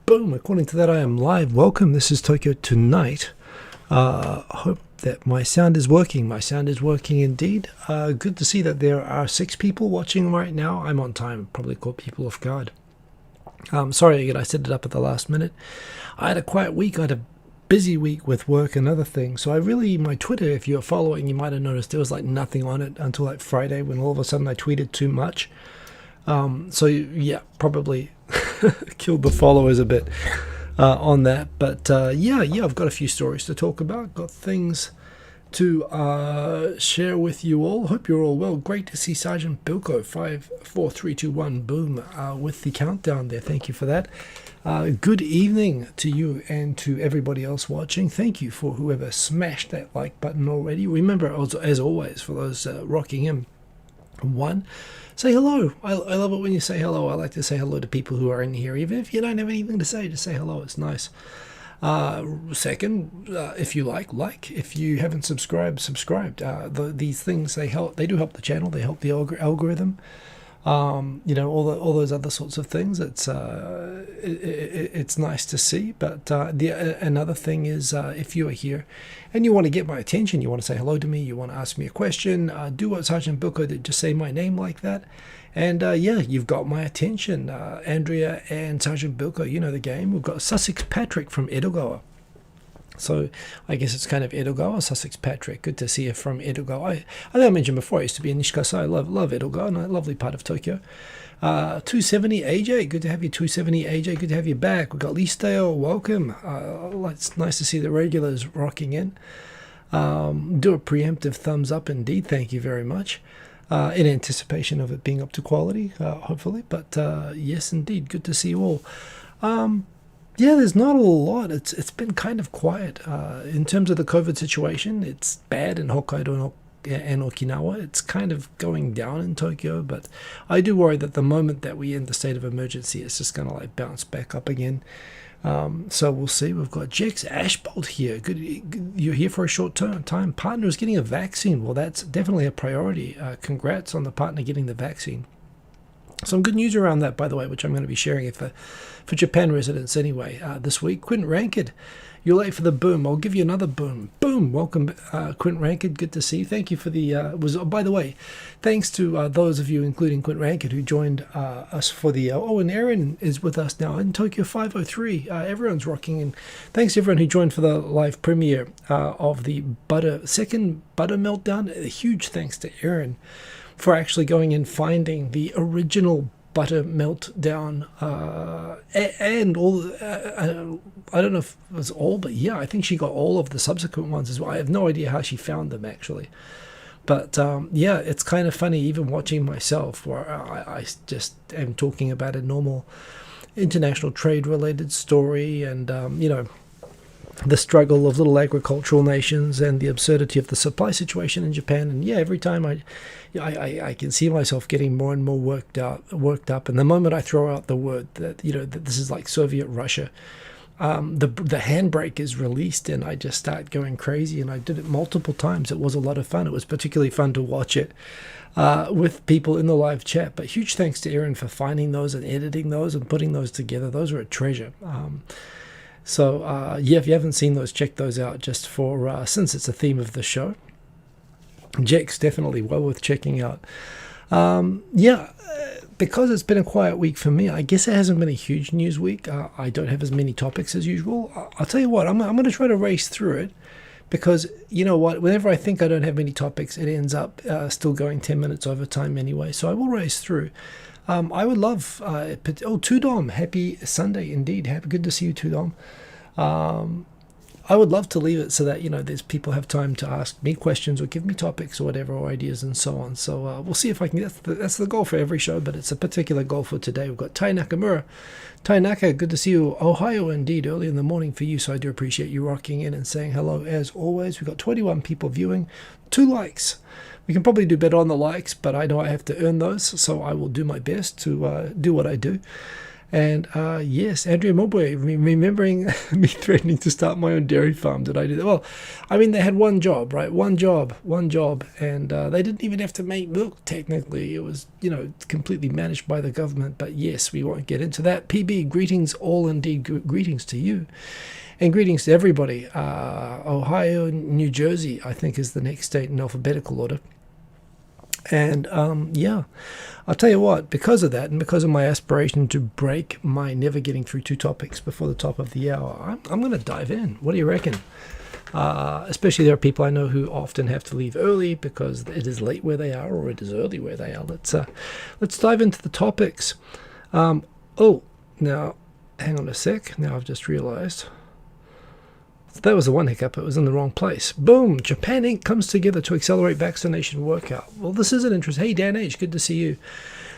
Boom, according to that I am live. Welcome, this is Tokyo Tonight. Hope that my sound is working. My sound is working indeed. Good to see that there are 6 people watching right now. I'm on time, probably caught people off guard. Sorry again, I set it up at the last minute. I had a quiet week. I had a busy week with work and other things. So my Twitter, if you're following, you might have noticed there was like nothing on it until like Friday when all of a sudden I tweeted too much. So yeah, probably killed the followers a bit on that. But yeah, I've got a few stories to talk about. Got things to share with you all. Hope you're all well. Great to see Sergeant Bilko 54321 boom with the countdown there. Thank you for that. Good evening to you and to everybody else watching. Thank you for whoever smashed that like button already. Remember, as always, for those rocking in, say hello. I love it when you say hello. I like to say hello to people who are in here. Even if you don't have anything to say, just say hello. It's nice. Second, if you like. If you haven't subscribed. These things, they do help the channel. They help the algorithm. All those other sorts of things. It's nice to see. But another thing is, if you are here and you want to get my attention, you want to say hello to me, you want to ask me a question, do what Sergeant Bilko did, just say my name like that. And yeah, you've got my attention. Andrea and Sergeant Bilko, you know the game. We've got Sussex Patrick from Edogawa. So I guess it's kind of Edogawa, Sussex Patrick. Good to see you from Edogawa. I think I mentioned before, I used to be in Nishikasa. I love Edogawa, a lovely part of Tokyo. 270 AJ, good to have you. 270 AJ, good to have you back. We've got Listeo, welcome. It's nice to see the regulars rocking in. Do a preemptive thumbs up indeed, thank you very much. In anticipation of it being up to quality, hopefully. But yes, indeed, good to see you all. Yeah, there's not a lot. It's been kind of quiet. In terms of the COVID situation, it's bad in Hokkaido and Okinawa. It's kind of going down in Tokyo, but I do worry that the moment that we end the state of emergency, it's just going to like bounce back up again. So we'll see. We've got Jex Ashbolt here. Good, you're here for a short time. Partner is getting a vaccine. Well, that's definitely a priority. Congrats on the partner getting the vaccine. Some good news around that, by the way, which I'm going to be sharing for Japan residents anyway this week. Quint Rankid, you're late for the boom. I'll give you another boom. Boom. Welcome, Quint Rankid. Good to see you. Thank you for the by the way, thanks to those of you, including Quint Rankid, who joined us for the and Aaron is with us now in Tokyo 503. Everyone's rocking, and thanks to everyone who joined for the live premiere of the second butter meltdown. A huge thanks to Aaron for actually going and finding the original butter meltdown and all. I don't know if it was all, but yeah, I think she got all of the subsequent ones as well. I have no idea how she found them actually, but yeah, it's kind of funny even watching myself where I just am talking about a normal international trade related story and the struggle of little agricultural nations and the absurdity of the supply situation in Japan. And yeah, every time I can see myself getting more and more worked up. And the moment I throw out the word that that this is like Soviet Russia, the handbrake is released and I just start going crazy. And I did it multiple times. It was a lot of fun. It was particularly fun to watch it with people in the live chat. But huge thanks to Aaron for finding those and editing those and putting those together. Those are a treasure. So yeah, if you haven't seen those, check those out just for since it's a theme of the show. Jake's definitely well worth checking out. Yeah, because it's been a quiet week for me, I guess it hasn't been a huge news week. I don't have as many topics as usual. I'll tell you what, I'm going to try to race through it because you know what, whenever I think I don't have many topics, it ends up still going 10 minutes over time anyway. So I will race through. I would love, Tudom, happy Sunday indeed. Good to see you, Tudom. I would love to leave it so that, there's people have time to ask me questions or give me topics or whatever, or ideas and so on. So we'll see if I can, that's the goal for every show, but it's a particular goal for today. We've got Tai Nakamura. Tai Naka, good to see you. Ohio indeed, early in the morning for you, so I do appreciate you rocking in and saying hello as always. We've got 21 people viewing, 2 likes. We can probably do better on the likes, but I know I have to earn those, so I will do my best to do what I do. And yes, Andrea Mobwe, remembering me threatening to start my own dairy farm. Did I do that? Well, I mean, they had one job, right? One job, and they didn't even have to make milk. Technically, it was, completely managed by the government. But yes, we won't get into that. PB, greetings, all indeed, greetings to you, and greetings to everybody. Ohio, New Jersey, I think, is the next state in alphabetical order. And yeah, I'll tell you what, because of that and because of my aspiration to break my never getting through 2 topics before the top of the hour, I'm going to dive in. What do you reckon? Especially there are people I know who often have to leave early because it is late where they are or it is early where they are. Let's dive into the topics. Oh, now, hang on a sec. Now I've just realized. That was the one hiccup. It was in the wrong place. Boom! Japan Inc. comes together to accelerate vaccination workout. Well, this is an interest. Hey, Dan H., good to see you.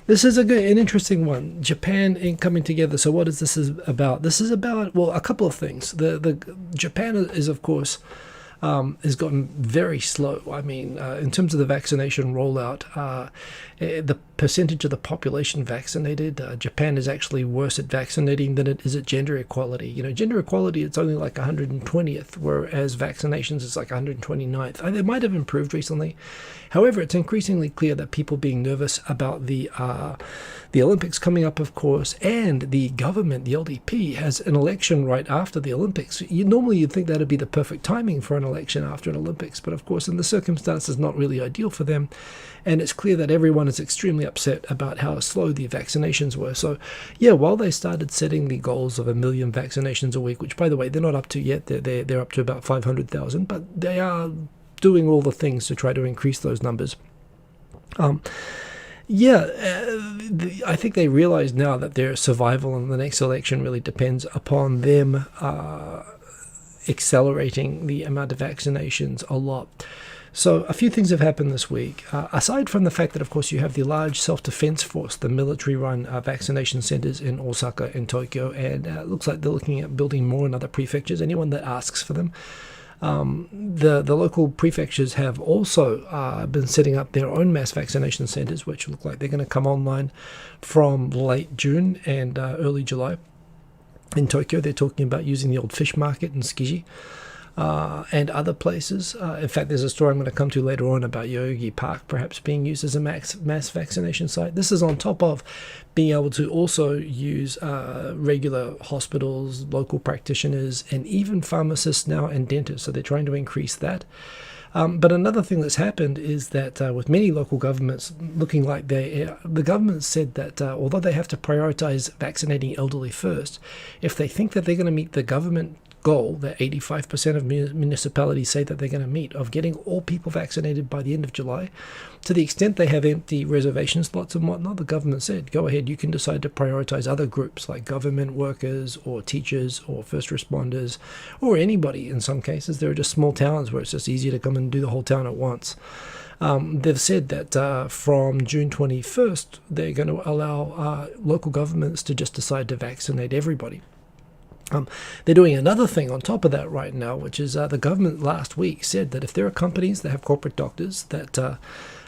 This is an interesting one. Japan Inc. coming together. So what is this about? This is about, well, a couple of things. The Japan is, of course, has gotten very slow. I mean, in terms of the vaccination rollout, the percentage of the population vaccinated, Japan is actually worse at vaccinating than it is at gender equality. Gender equality, it's only like 120th, whereas vaccinations is like 129th. They might have improved recently. However, it's increasingly clear that people being nervous about the Olympics coming up, of course, and the government, the LDP, has an election right after the Olympics. Normally you'd think that would be the perfect timing for an election after an Olympics, but of course in the circumstances not really ideal for them. And it's clear that everyone is extremely upset about how slow the vaccinations were. So yeah, while they started setting the goals of 1 million vaccinations a week, which by the way they're not up to yet, they're up to about 500,000, but they are doing all the things to try to increase those numbers. I think they realize now that their survival in the next election really depends upon them accelerating the amount of vaccinations a lot. So a few things have happened this week. Aside from the fact that, of course, you have the large self-defense force, the military-run vaccination centers in Osaka and Tokyo, and it looks like they're looking at building more in other prefectures, anyone that asks for them. The local prefectures have also been setting up their own mass vaccination centers, which look like they're going to come online from late June and early July. In Tokyo, they're talking about using the old fish market in Tsukiji and other places. In fact, there's a story I'm going to come to later on about Yoyogi Park perhaps being used as a mass vaccination site. This is on top of being able to also use regular hospitals, local practitioners, and even pharmacists now and dentists. So they're trying to increase that. But another thing that's happened is that with many local governments looking like the government said that although they have to prioritize vaccinating elderly first, if they think that they're going to meet the government goal that 85% of municipalities say that they're going to meet of getting all people vaccinated by the end of July, to the extent they have empty reservation slots and whatnot, the government said, go ahead, you can decide to prioritize other groups like government workers or teachers or first responders or anybody. In some cases, there are just small towns where it's just easier to come and do the whole town at once. They've said that from June 21st, they're going to allow local governments to just decide to vaccinate everybody. They're doing another thing on top of that right now, which is the government last week said that if there are companies that have corporate doctors that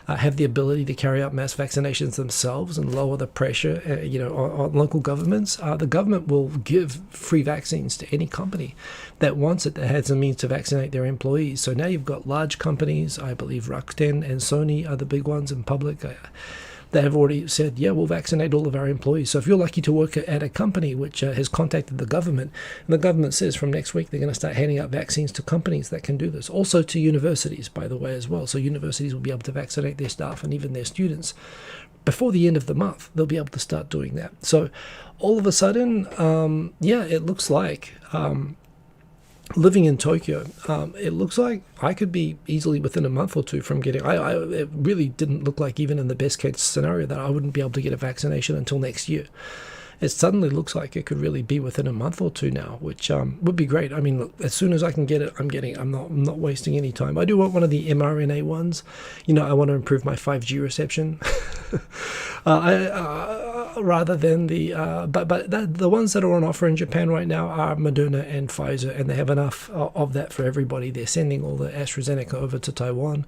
have the ability to carry out mass vaccinations themselves and lower the pressure, on local governments, the government will give free vaccines to any company that wants it, that has a means to vaccinate their employees. So now you've got large companies, I believe Rakuten and Sony are the big ones in public. They have already said, yeah, we'll vaccinate all of our employees. So if you're lucky to work at a company which has contacted the government, and the government says from next week they're going to start handing out vaccines to companies that can do this. Also to universities, by the way, as well. So universities will be able to vaccinate their staff and even their students. Before the end of the month, they'll be able to start doing that. So all of a sudden, it looks like... living in Tokyo, it looks like I could be easily within a month or two from getting... it really didn't look like, even in the best case scenario, that I wouldn't be able to get a vaccination until next year. It suddenly looks like it could really be within a month or two now, which would be great. I mean, look, as soon as I can get it, I'm getting it. I'm not wasting any time. I do want one of the mRNA ones. I want to improve my 5G reception. Rather than the the ones that are on offer in Japan right now are Moderna and Pfizer, and they have enough of that for everybody. They're sending all the AstraZeneca over to Taiwan.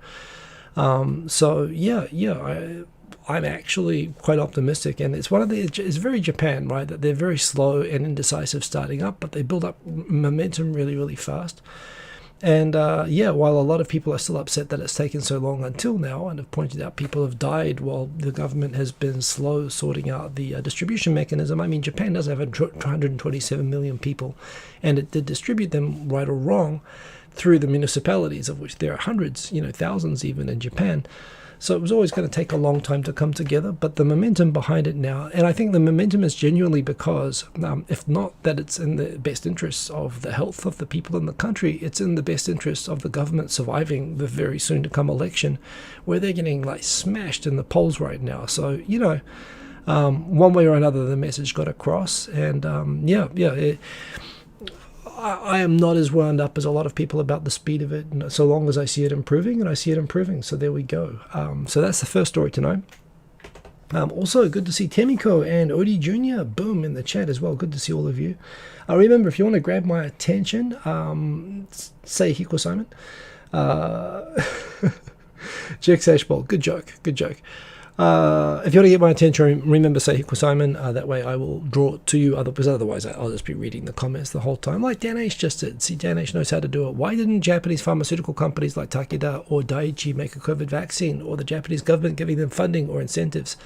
I'm actually quite optimistic, and it's it's very Japan, right? That they're very slow and indecisive starting up, but they build up momentum really, really fast. And while a lot of people are still upset that it's taken so long until now, and have pointed out people have died while the government has been slow sorting out the distribution mechanism. I mean, Japan does have 127 million people, and it did distribute them, right or wrong, through the municipalities, of which there are hundreds, thousands even in Japan. So it was always going to take a long time to come together, but the momentum behind it now, and I think the momentum is genuinely because, if not that it's in the best interests of the health of the people in the country, it's in the best interests of the government surviving the very soon to come election, where they're getting like smashed in the polls right now. So, one way or another, the message got across, and I am not as wound up as a lot of people about the speed of it, so long as I see it improving, and I see it improving. So there we go. So that's the first story to know. Also, good to see Temiko and Odie Jr. Boom in the chat as well. Good to see all of you. Remember, if you want to grab my attention, say Hiko Simon. Jack Sashball, good joke, good joke. If you want to get my attention, remember say Hiko Simon. That way I will draw it to you, because otherwise I'll just be reading the comments the whole time, like Dan H just did. See, Dan H knows how to do it. Why didn't Japanese pharmaceutical companies like Takeda or Daiichi make a COVID vaccine, or the Japanese government giving them funding or incentives?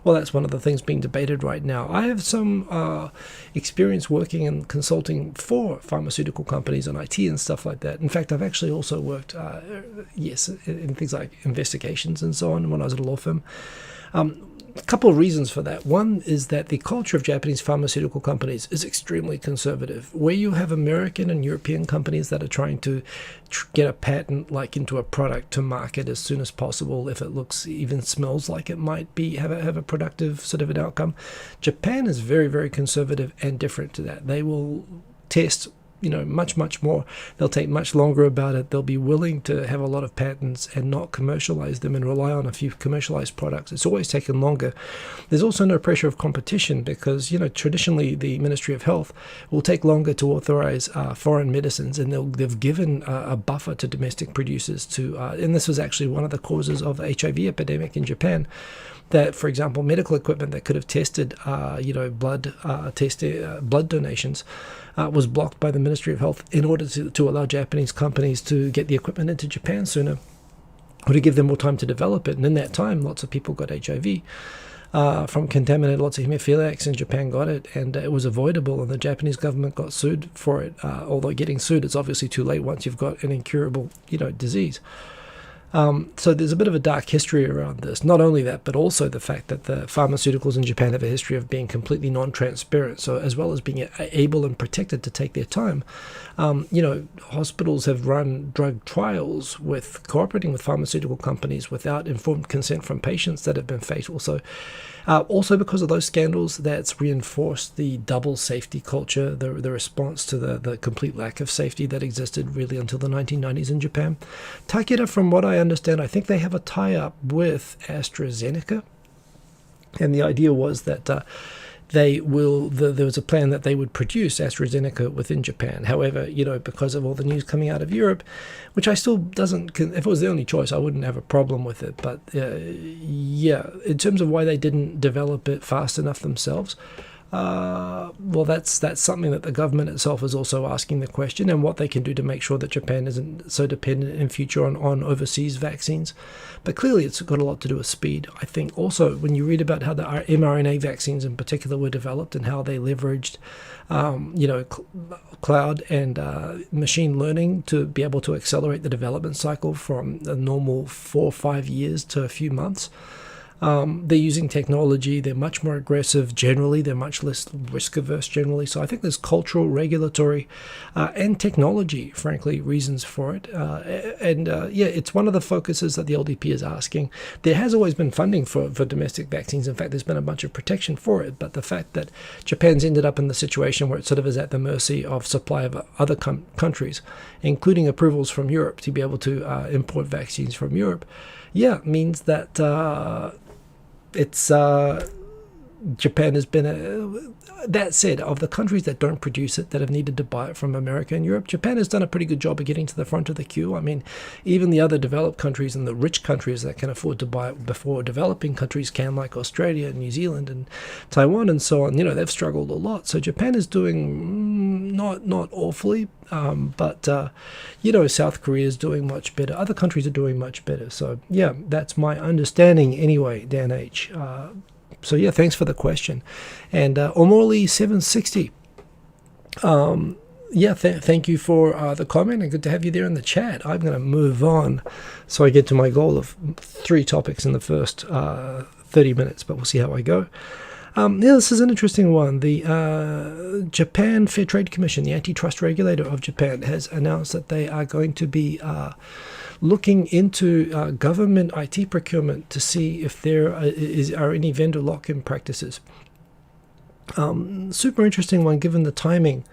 Well, that's one of the things being debated right now. I have some experience working and consulting for pharmaceutical companies on IT and stuff like that. In fact, I've actually also worked, in things like investigations and so on when I was at a law firm. A couple of reasons for that. One is that the culture of Japanese pharmaceutical companies is extremely conservative. Where you have American and European companies that are trying to get a patent like into a product to market as soon as possible, if it looks, even smells like it might be have a productive sort of an outcome. Japan is very, very conservative and different to that. They will test much more. They'll take much longer about it. They'll be willing to have a lot of patents and not commercialize them and rely on a few commercialized products. It's always taken longer. There's also no pressure of competition because, traditionally the Ministry of Health will take longer to authorize foreign medicines, and they've given a buffer to domestic producers and this was actually one of the causes of the HIV epidemic in Japan. That, for example, medical equipment that could have tested, blood donations was blocked by the Ministry of Health in order to allow Japanese companies to get the equipment into Japan sooner, or to give them more time to develop it. And in that time, lots of people got HIV from contaminated, lots of hemophiliacs in Japan got it, and it was avoidable, and the Japanese government got sued for it. Although getting sued, it's obviously too late once you've got an incurable, disease. So there's a bit of a dark history around this. Not only that, but also the fact that the pharmaceuticals in Japan have a history of being completely non-transparent. So as well as being able and protected to take their time, hospitals have run drug trials cooperating with pharmaceutical companies without informed consent from patients that have been fatal. So also because of those scandals, that's reinforced the double safety culture, the response to the complete lack of safety that existed really until the 1990s in Japan. Takeda, from what I understand, I think they have a tie-up with AstraZeneca, and the idea was that there was a plan that they would produce AstraZeneca within Japan. However, because of all the news coming out of Europe, which I still if it was the only choice, I wouldn't have a problem with it. But in terms of why they didn't develop it fast enough themselves, that's something that the government itself is also asking the question, and what they can do to make sure that Japan isn't so dependent in future on overseas vaccines. But clearly it's got a lot to do with speed. I think also when you read about how the mRNA vaccines in particular were developed and how they leveraged cloud and machine learning to be able to accelerate the development cycle from a normal 4 or 5 years to a few months. They're using technology. They're much more aggressive generally. They're much less risk averse generally. So I think there's cultural, regulatory, and technology, frankly, reasons for it. It's one of the focuses that the LDP is asking. There has always been funding for domestic vaccines. In fact, there's been a bunch of protection for it. But the fact that Japan's ended up in the situation where it sort of is at the mercy of supply of other countries, including approvals from Europe to be able to import vaccines from Europe, means that it's Japan has been that said, of the countries that don't produce it, that have needed to buy it from America and Europe, Japan has done a pretty good job of getting to the front of the queue. I mean, even the other developed countries and the rich countries that can afford to buy it before developing countries can, like Australia and New Zealand and Taiwan and so on, they've struggled a lot. So Japan is doing not awfully, but South Korea is doing much better. Other countries are doing much better. So yeah, that's my understanding anyway, Dan H. So yeah, thanks for the question. And Omorley760, thank you for the comment, and good to have you there in the chat. I'm going to move on so I get to my goal of 3 topics in the first 30 minutes, but we'll see how I go. This is an interesting one. The Japan Fair Trade Commission, the antitrust regulator of Japan, has announced that they are going to be looking into government IT procurement to see if there are any vendor lock-in practices. Super interesting one given the timing.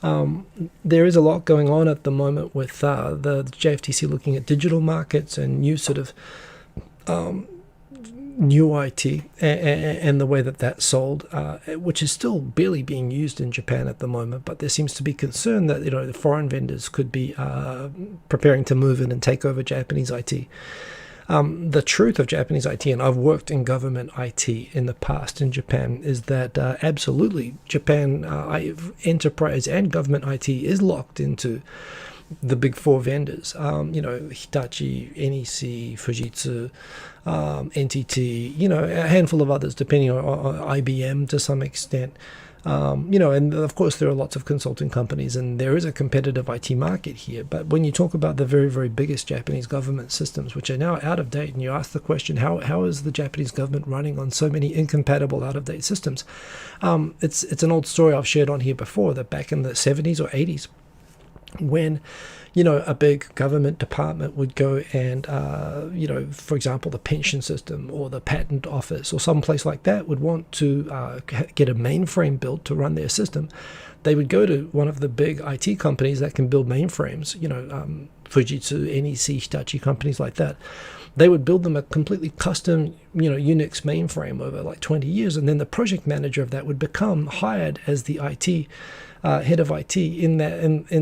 There is a lot going on at the moment with the JFTC looking at digital markets and new sort of new IT and the way that that's sold, which is still barely being used in Japan at the moment. But there seems to be concern that the foreign vendors could be preparing to move in and take over Japanese IT. The truth of Japanese IT, and I've worked in government IT in the past in Japan, is that absolutely Japan enterprise and government IT is locked into the big 4 vendors, Hitachi, NEC, Fujitsu, NTT, a handful of others, depending on IBM to some extent. And of course there are lots of consulting companies, and there is a competitive IT market here. But when you talk about the very, very biggest Japanese government systems, which are now out of date, and you ask the question, how is the Japanese government running on so many incompatible, out-of-date systems? It's an old story I've shared on here before, that back in the 70s or 80s, when a big government department would go and for example the pension system or the patent office or some place like that would want to get a mainframe built to run their system, they would go to one of the big IT companies that can build mainframes, Fujitsu, NEC, Hitachi, companies like that. They would build them a completely custom, Unix mainframe over like 20 years, and then the project manager of that would become hired as the IT head of IT in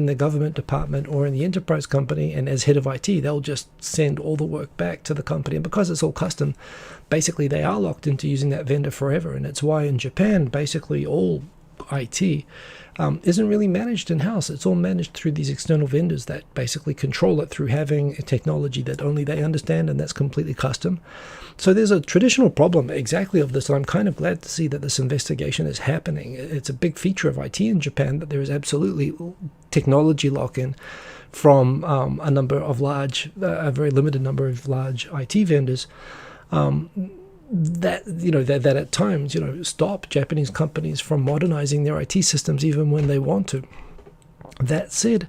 the government department or in the enterprise company, and as head of IT, they'll just send all the work back to the company. And because it's all custom, basically they are locked into using that vendor forever. And it's why in Japan, basically all IT isn't really managed in-house. It's all managed through these external vendors that basically control it through having a technology that only they understand, and that's completely custom. So there's a traditional problem exactly of this, and I'm kind of glad to see that this investigation is happening. It's a big feature of IT in Japan that there is absolutely technology lock-in from a very limited number of large IT vendors that at times stop Japanese companies from modernizing their IT systems even when they want to. That said,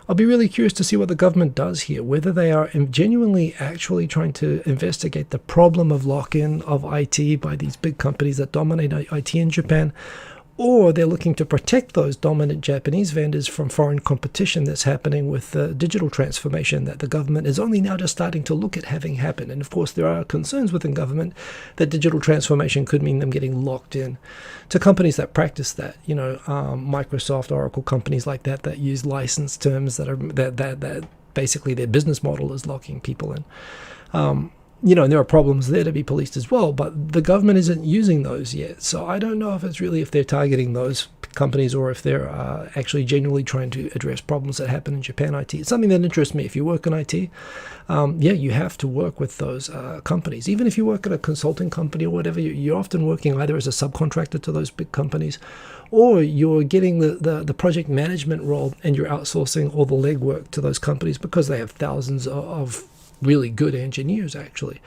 I'll be really curious to see what the government does here, whether they are genuinely actually trying to investigate the problem of lock-in of IT by these big companies that dominate IT in Japan, or they're looking to protect those dominant Japanese vendors from foreign competition that's happening with the digital transformation that the government is only now just starting to look at having happen. And of course, there are concerns within government that digital transformation could mean them getting locked in to companies that practice that, Microsoft, Oracle, companies like that use license terms that basically their business model is locking people in. And there are problems there to be policed as well, but the government isn't using those yet. So I don't know if they're targeting those companies or if they're actually genuinely trying to address problems that happen in Japan IT. It's something that interests me. If you work in IT, you have to work with those companies. Even if you work at a consulting company or whatever, you're often working either as a subcontractor to those big companies, or you're getting the project management role and you're outsourcing all the legwork to those companies because they have thousands of really good engineers actually,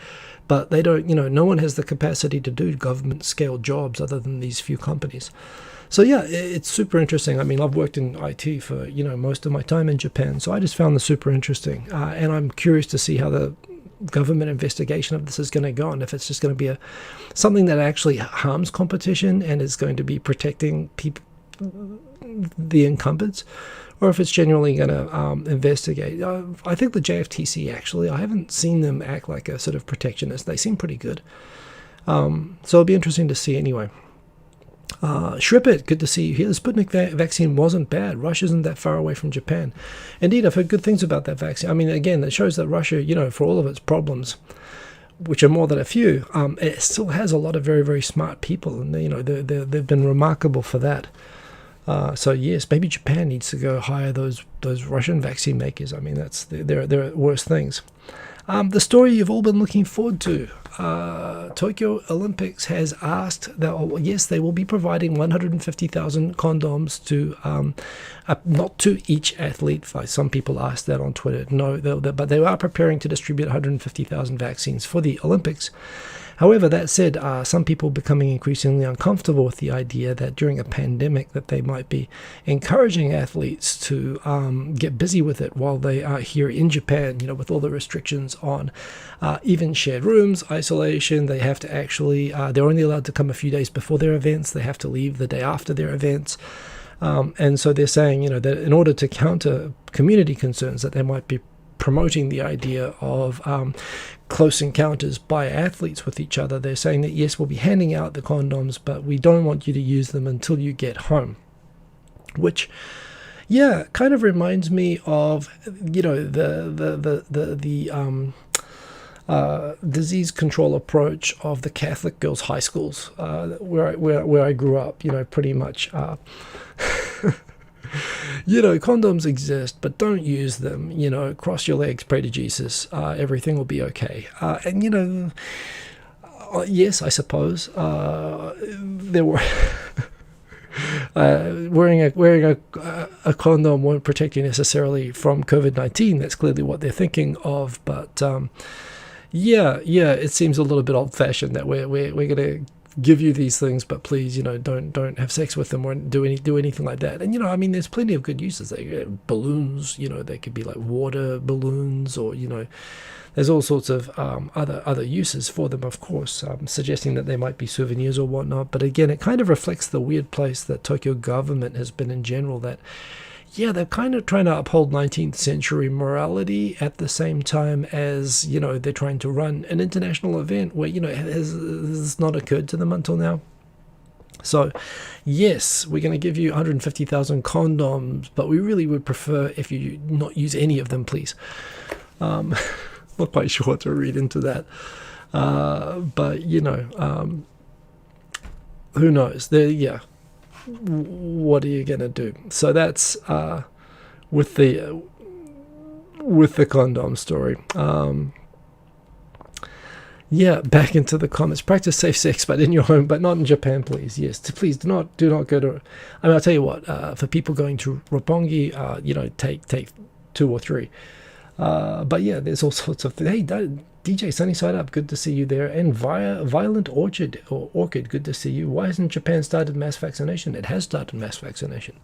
but they don't, no one has the capacity to do government scale jobs other than these few companies. So yeah, it's super interesting. I mean, I've worked in IT for most of my time in Japan, so I just found this super interesting, and I'm curious to see how the government investigation of this is going to go, and if it's just going to be something that actually harms competition and is going to be protecting people, the incumbents, or if it's genuinely going to investigate. I think the JFTC, actually, I haven't seen them act like a sort of protectionist. They seem pretty good. So it'll be interesting to see anyway. Shripit, good to see you here. The Sputnik vaccine wasn't bad. Russia isn't that far away from Japan. Indeed, I've heard good things about that vaccine. I mean, again, it shows that Russia, for all of its problems, which are more than a few, it still has a lot of very, very smart people, and they've been remarkable for that. So yes, maybe Japan needs to go hire those Russian vaccine makers. I mean, there are worse things. The story you've all been looking forward to. Tokyo Olympics has asked that, yes, they will be providing 150,000 condoms to, not to each athlete. Some people asked that on Twitter. No, but they are preparing to distribute 150,000 vaccines for the Olympics. However, that said, some people becoming increasingly uncomfortable with the idea that during a pandemic that they might be encouraging athletes to get busy with it while they are here in Japan, with all the restrictions on even shared rooms, isolation. They have to actually, they're only allowed to come a few days before their events. They have to leave the day after their events. And so they're saying, that in order to counter community concerns that they might be promoting the idea of close encounters by athletes with each other, they're saying that yes, we'll be handing out the condoms, but we don't want you to use them until you get home. Which, yeah, kind of reminds me of the disease control approach of the Catholic girls' high schools where I grew up. Pretty much. Condoms exist, but don't use them. Cross your legs, pray to Jesus. Everything will be okay. And yes, I suppose there were wearing a condom won't protect you necessarily from COVID-19. That's clearly what they're thinking of. But yeah, it seems a little bit old-fashioned that we're going to give you these things, but please, don't have sex with them or do anything like that. And I mean, there's plenty of good uses. Balloons, they could be like water balloons, or there's all sorts of other uses for them, of course, suggesting that they might be souvenirs or whatnot. But again, it kind of reflects the weird place that Tokyo government has been in general, that they're kind of trying to uphold 19th century morality at the same time as, they're trying to run an international event where, has not occurred to them until now. So, yes, we're going to give you 150,000 condoms, but we really would prefer if you not use any of them, please. Not quite sure what to read into that. But, who knows? What are you gonna do? So that's with the condom story. Back into the comments. Practice safe sex, but in your home, but not in Japan, please. Yes, please do not go to. I mean, I'll tell you what. For people going to Roppongi, take 2 or 3. But yeah, there's all sorts of things. Hey, DJ Sunnyside Up, good to see you there. And Violent Orchid, good to see you. Why hasn't Japan started mass vaccination? It has started mass vaccination.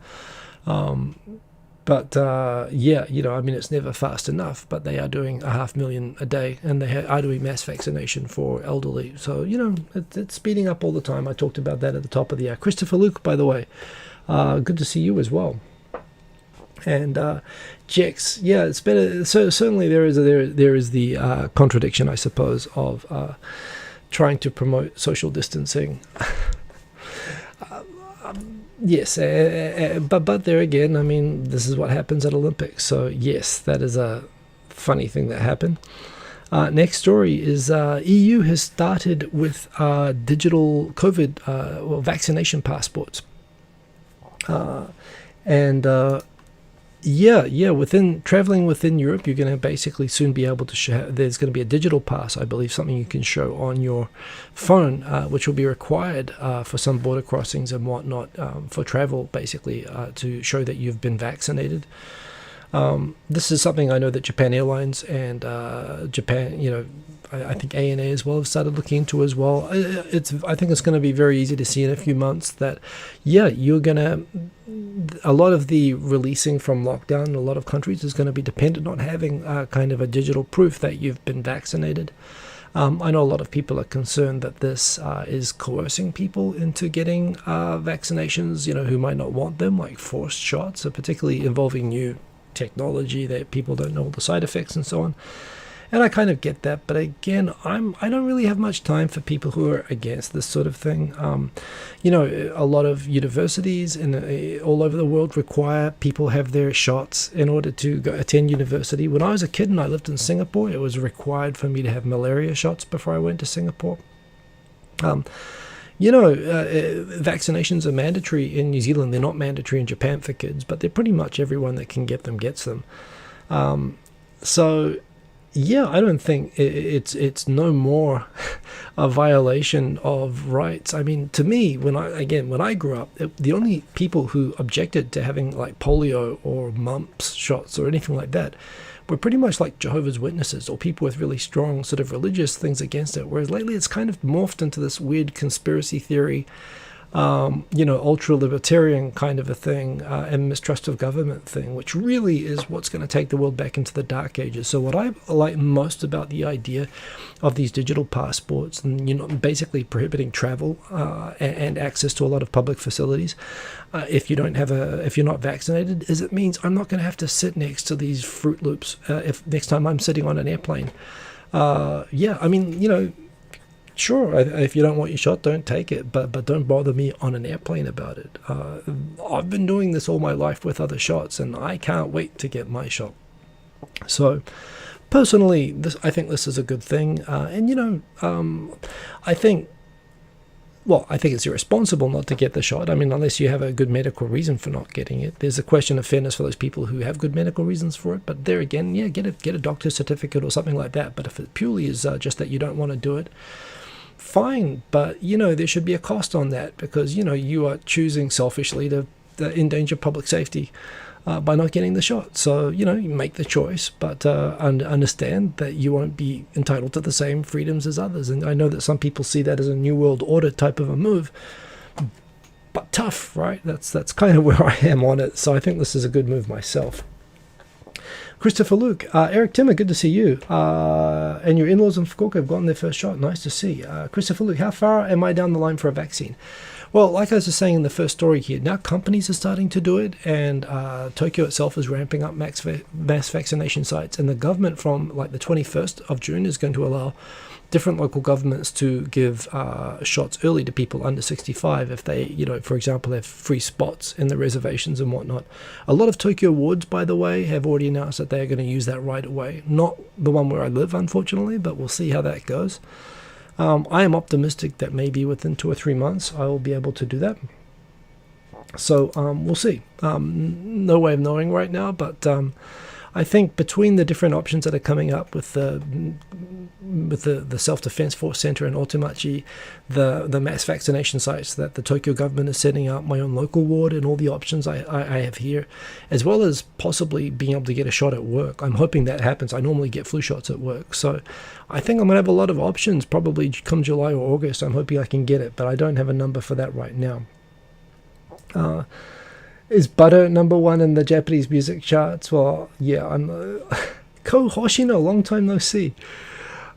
But I mean, it's never fast enough, but they are doing 500,000 a day, and they are doing mass vaccination for elderly. So, it's speeding up all the time. I talked about that at the top of the hour. Christopher Luke, by the way, good to see you as well. And Jex, it's better. So certainly there is the contradiction, I suppose, of trying to promote social distancing. Yes, but there again, I mean, this is what happens at Olympics. So yes, that is a funny thing that happened. Next story is EU has started with digital COVID vaccination passports, and traveling within Europe, you're going to basically soon be able to there's going to be a digital pass, I believe, something you can show on your phone, which will be required for some border crossings and whatnot, for travel, basically, to show that you've been vaccinated. This is something I know that Japan Airlines and Japan, I think ANA as well have started looking into as well. I think it's going to be very easy to see in a few months that, you're going to, a lot of the releasing from lockdown in a lot of countries is going to be dependent on having kind of a digital proof that you've been vaccinated. I know a lot of people are concerned that this is coercing people into getting vaccinations, who might not want them, like forced shots, particularly involving new technology that people don't know all the side effects and so on. And I kind of get that, but again, I don't really have much time for people who are against this sort of thing. A lot of universities all over the world require people have their shots in order to go attend university. When I was a kid and I lived in Singapore, it was required for me to have malaria shots before I went to Singapore. Vaccinations are mandatory in New Zealand. They're not mandatory in Japan for kids, but they're pretty much everyone that can get them gets them. So yeah, I don't think it's no more a violation of rights. I mean, to me, when I grew up, the only people who objected to having like polio or mumps shots or anything like that were pretty much like Jehovah's Witnesses or people with really strong sort of religious things against it. Whereas lately it's kind of morphed into this weird conspiracy theory, ultra-libertarian kind of a thing, and mistrust of government thing, which really is what's going to take the world back into the dark ages. So what I like most about the idea of these digital passports and, basically prohibiting travel and access to a lot of public facilities, if you're not vaccinated, is it means I'm not going to have to sit next to these Fruit Loops if next time I'm sitting on an airplane. Sure, if you don't want your shot, don't take it, but don't bother me on an airplane about it. I've been doing this all my life with other shots, and I can't wait to get my shot. So, personally, I think this is a good thing, I think it's irresponsible not to get the shot. I mean, unless you have a good medical reason for not getting it. There's a question of fairness for those people who have good medical reasons for it, but there again, yeah, get a doctor's certificate or something like that. But if it purely is just that you don't want to do it, fine, but there should be a cost on that, because you are choosing selfishly to endanger public safety by not getting the shot. So you make the choice, but understand that you won't be entitled to the same freedoms as others. And I know that some people see that as a new world order type of a move, but tough, right? That's kind of where I am on it. So I think this is a good move myself. Christopher Luke, Eric Timmer, good to see you. And your in-laws in Fukuoka have gotten their first shot. Nice to see. Christopher Luke, how far am I down the line for a vaccine? Well, like I was just saying in the first story here, now companies are starting to do it, and Tokyo itself is ramping up mass vaccination sites, and the government from like the 21st of June is going to allow different local governments to give shots early to people under 65 if they, for example, have free spots in the reservations and whatnot. A lot of Tokyo wards, by the way, have already announced that they are going to use that right away. Not the one where I live, unfortunately, but we'll see how that goes. I am optimistic that maybe within 2 or 3 months I will be able to do that. So we'll see. No way of knowing right now, but I think between the different options that are coming up with the Self-Defense Force Center in Otomachi, the mass vaccination sites that the Tokyo government is setting up, my own local ward, and all the options I have here, as well as possibly being able to get a shot at work. I'm hoping that happens. I normally get flu shots at work, so I think I'm going to have a lot of options probably come July or August. I'm hoping I can get it, but I don't have a number for that right now. Is Butter #1 in the Japanese music charts? Well, yeah, I'm Ko Hoshino, long time no see.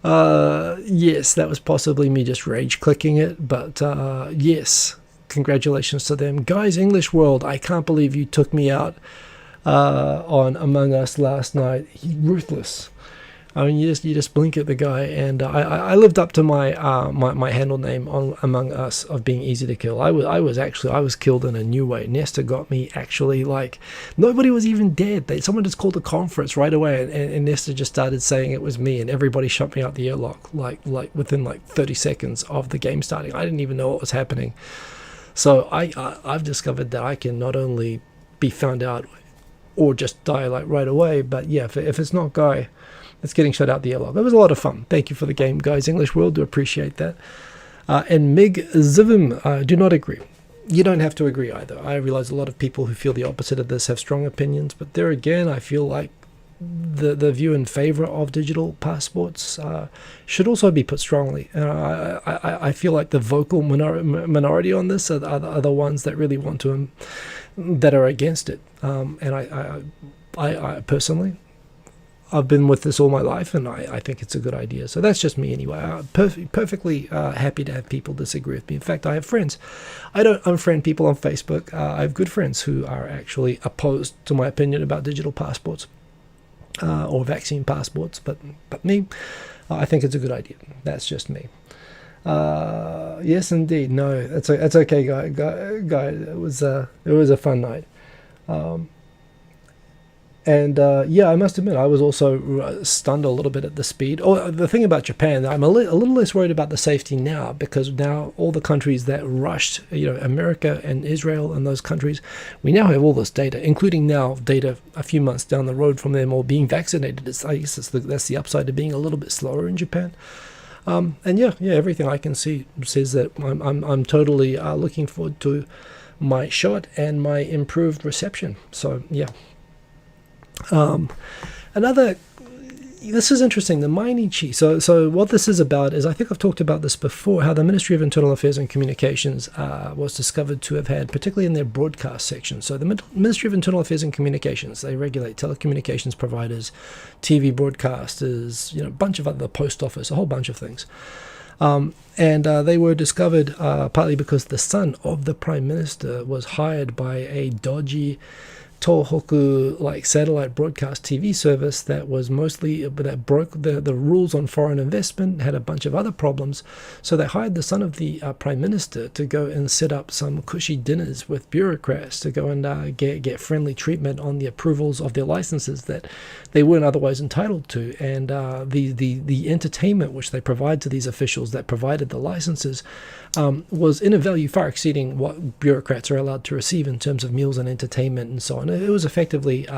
Yes, that was possibly me just rage clicking it, but yes, congratulations to them. Guys, English World, I can't believe you took me out on Among Us last night. Ruthless. I mean, you just blink at the guy, and I lived up to my my handle name on Among Us of being easy to kill. I was killed in a new way. Nesta got me actually, like, nobody was even dead. Someone just called a conference right away, and Nesta just started saying it was me, and everybody shot me out the airlock like within like 30 seconds of the game starting. I didn't even know what was happening. So I've discovered that I can not only be found out or just die like right away, but yeah, if it's not Guy, it's getting shut out the airlock. It was a lot of fun. Thank you for the game, guys. English World, do appreciate that. And Mig Zivim, do not agree. You don't have to agree either. I realize a lot of people who feel the opposite of this have strong opinions, but there again, I feel like the view in favor of digital passports should also be put strongly. I feel like the vocal minority on this are the ones that really want to, that are against it. And I personally, I've been with this all my life, and I think it's a good idea. So that's just me anyway. I'm perfectly happy to have people disagree with me. In fact, I have friends. I don't unfriend people on Facebook. I have good friends who are actually opposed to my opinion about digital passports. or vaccine passports. But me, I think it's a good idea. That's just me. Yes, indeed. No, that's okay, guy. It was a fun night. Yeah, I must admit, I was also stunned a little bit at the speed. Oh, the thing about Japan, I'm a little less worried about the safety now, because now all the countries that rushed, America and Israel and those countries, we now have all this data, including now data a few months down the road from them all being vaccinated. I guess that's the upside of being a little bit slower in Japan. And yeah, everything I can see says that I'm totally looking forward to my shot and my improved reception. So yeah. This is interesting, the Mainichi. So what this is about is, I think I've talked about this before, how the Ministry of Internal Affairs and Communications was discovered to have had, particularly in their broadcast section. So the Ministry of Internal Affairs and Communications, they regulate telecommunications providers, TV broadcasters, a bunch of other, post office, a whole bunch of things. And they were discovered partly because the son of the Prime Minister was hired by a dodgy Tohoku satellite broadcast TV service that broke the rules on foreign investment, had a bunch of other problems. So they hired the son of the Prime Minister to go and set up some cushy dinners with bureaucrats to go and get friendly treatment on the approvals of their licenses that they weren't otherwise entitled to. And the entertainment which they provide to these officials that provided the licenses was in a value far exceeding what bureaucrats are allowed to receive in terms of meals and entertainment and so on. It was effectively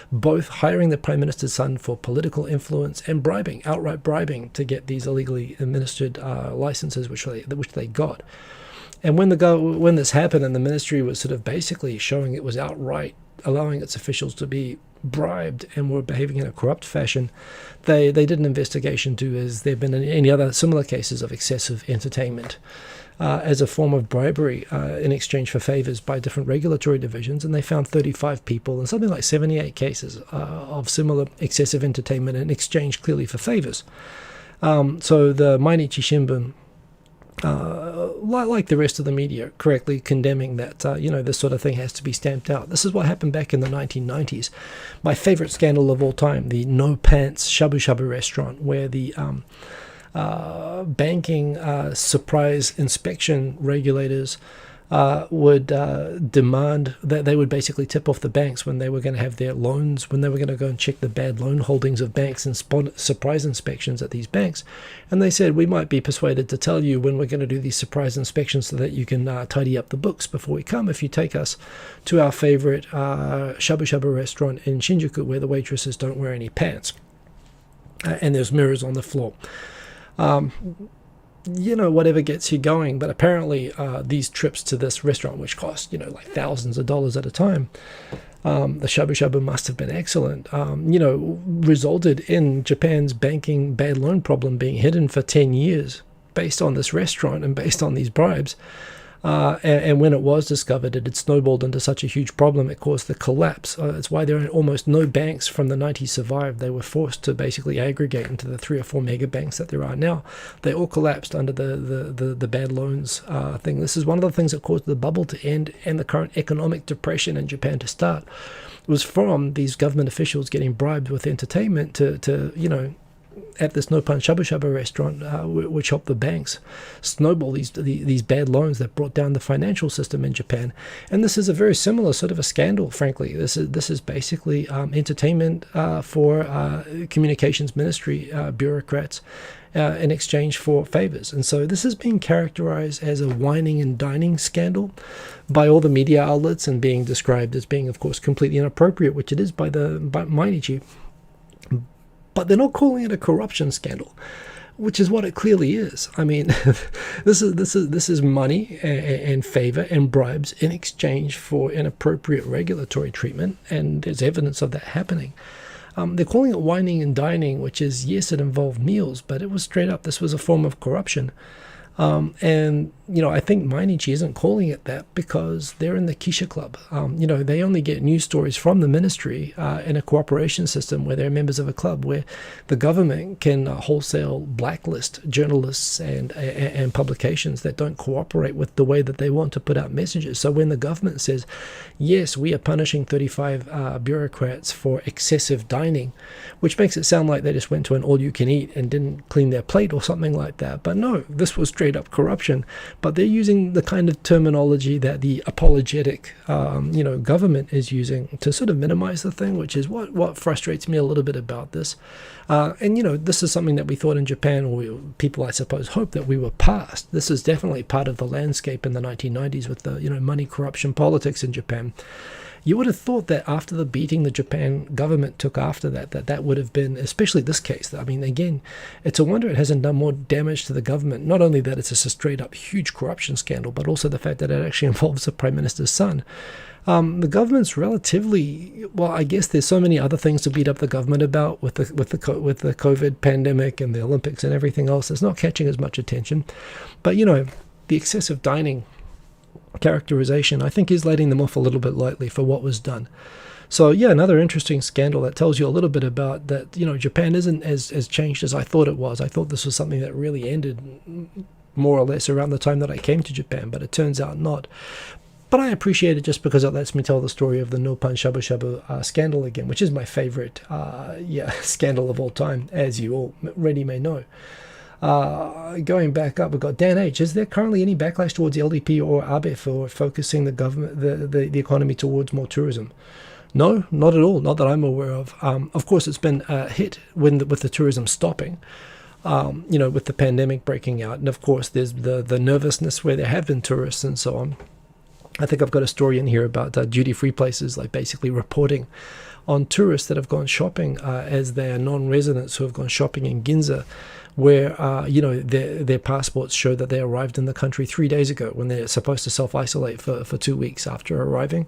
both hiring the Prime Minister's son for political influence and outright bribing to get these illegally administered licenses, which they got. And when this happened, and the ministry was sort of basically showing it was outright allowing its officials to be bribed and were behaving in a corrupt fashion, they did an investigation too, as there have been any other similar cases of excessive entertainment as a form of bribery in exchange for favors by different regulatory divisions, and they found 35 people and something like 78 cases of similar excessive entertainment in exchange clearly for favors. So the Mainichi Shimbun, like the rest of the media, correctly condemning that this sort of thing has to be stamped out. This is what happened back in the 1990s. My favorite scandal of all time, the No Pants Shabu Shabu restaurant, where the banking surprise inspection regulators would demand that they would basically tip off the banks when they were going to have their loans, when they were going to go and check the bad loan holdings of banks and surprise inspections at these banks. And they said, we might be persuaded to tell you when we're going to do these surprise inspections so that you can tidy up the books before we come, if you take us to our favorite shabu shabu restaurant in Shinjuku, where the waitresses don't wear any pants and there's mirrors on the floor. Whatever gets you going. But apparently these trips to this restaurant, which cost, like thousands of dollars at a time, the shabu shabu must have been excellent, resulted in Japan's banking bad loan problem being hidden for 10 years based on this restaurant and based on these bribes. And when it was discovered, it had snowballed into such a huge problem, it caused the collapse. It's why there are almost no banks from the 90s survived. They were forced to basically aggregate into the 3 or 4 mega banks that there are now. They all collapsed under the bad loans thing. This is one of the things that caused the bubble to end and the current economic depression in Japan to start. It was from these government officials getting bribed with entertainment to at this no-pun shabu shabu restaurant, which helped the banks snowball these bad loans that brought down the financial system in Japan. And this is a very similar sort of a scandal, frankly. This is basically entertainment for communications ministry bureaucrats in exchange for favors. And so this is being characterized as a whining and dining scandal by all the media outlets, and being described as being, of course, completely inappropriate, which it is by Mainichi. But they're not calling it a corruption scandal, which is what it clearly is. I mean, this is money and favor and bribes in exchange for inappropriate regulatory treatment, and there's evidence of that happening. They're calling it whining and dining, which is, yes, it involved meals, but it was straight up, this was a form of corruption. And I think Mainichi isn't calling it that because they're in the Kisha Club. They only get news stories from the ministry in a cooperation system where they're members of a club where the government can wholesale blacklist journalists and publications that don't cooperate with the way that they want to put out messages. So when the government says, yes, we are punishing 35 bureaucrats for excessive dining, which makes it sound like they just went to an all-you-can-eat and didn't clean their plate or something like that. But no, this was straight-up corruption. But they're using the kind of terminology that the apologetic, government is using to sort of minimize the thing, which is what frustrates me a little bit about this. This is something that we thought in Japan, or people, I suppose, hope that we were past. This is definitely part of the landscape in the 1990s with the, money, corruption, politics in Japan. You would have thought that after the beating the Japan government took after that would have been, especially this case. I mean, again, it's a wonder it hasn't done more damage to the government. Not only that it's a straight-up huge corruption scandal, but also the fact that it actually involves the Prime Minister's son. The government's relatively, well, I guess there's so many other things to beat up the government about with the COVID pandemic and the Olympics and everything else. It's not catching as much attention. But, the excessive dining characterization, I think, is letting them off a little bit lightly for what was done. So yeah, another interesting scandal that tells you a little bit about that, Japan isn't as changed as I thought it was. I thought this was something that really ended more or less around the time that I came to Japan, but it turns out not. But I appreciate it just because it lets me tell the story of the Nopan Shabu Shabu scandal again, which is my favorite scandal of all time, as you already may know. Going back up, we've got Dan H. Is there currently any backlash towards the LDP or Abe for focusing the government, the economy towards more tourism? No, not at all. Not that I'm aware of. Of course, it's been hit with the tourism stopping. With the pandemic breaking out, and of course, there's the nervousness where there have been tourists and so on. I think I've got a story in here about duty-free places, like basically reporting on tourists that have gone shopping as they are non-residents who have gone shopping in Ginza, where their passports show that they arrived in the country 3 days ago when they're supposed to self-isolate for 2 weeks after arriving.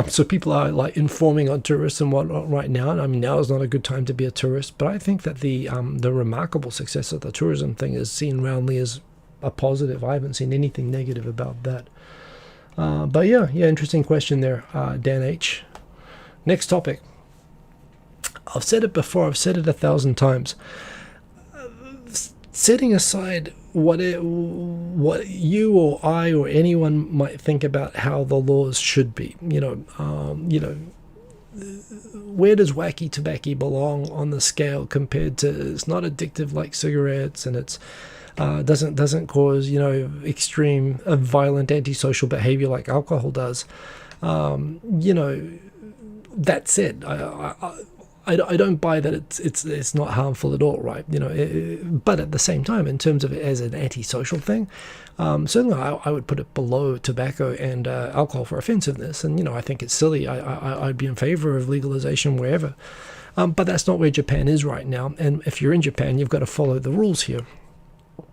So people are like informing on tourists and whatnot right now. I mean, now is not a good time to be a tourist, but I think that the remarkable success of the tourism thing is seen roundly as a positive. I haven't seen anything negative about that. But yeah, interesting question there, Dan H. Next topic. I've said it before. I've said it 1,000 times. Setting aside what you or I or anyone might think about how the laws should be, where does wacky tobacco belong on the scale compared to it's not addictive like cigarettes, and it's doesn't cause extreme violent antisocial behavior like alcohol does. That said, I don't buy that it's not harmful at all, right? But at the same time, in terms of it as an antisocial thing, certainly I would put it below tobacco and alcohol for offensiveness. And I think it's silly. I'd be in favor of legalization wherever, but that's not where Japan is right now. And if you're in Japan, you've got to follow the rules here.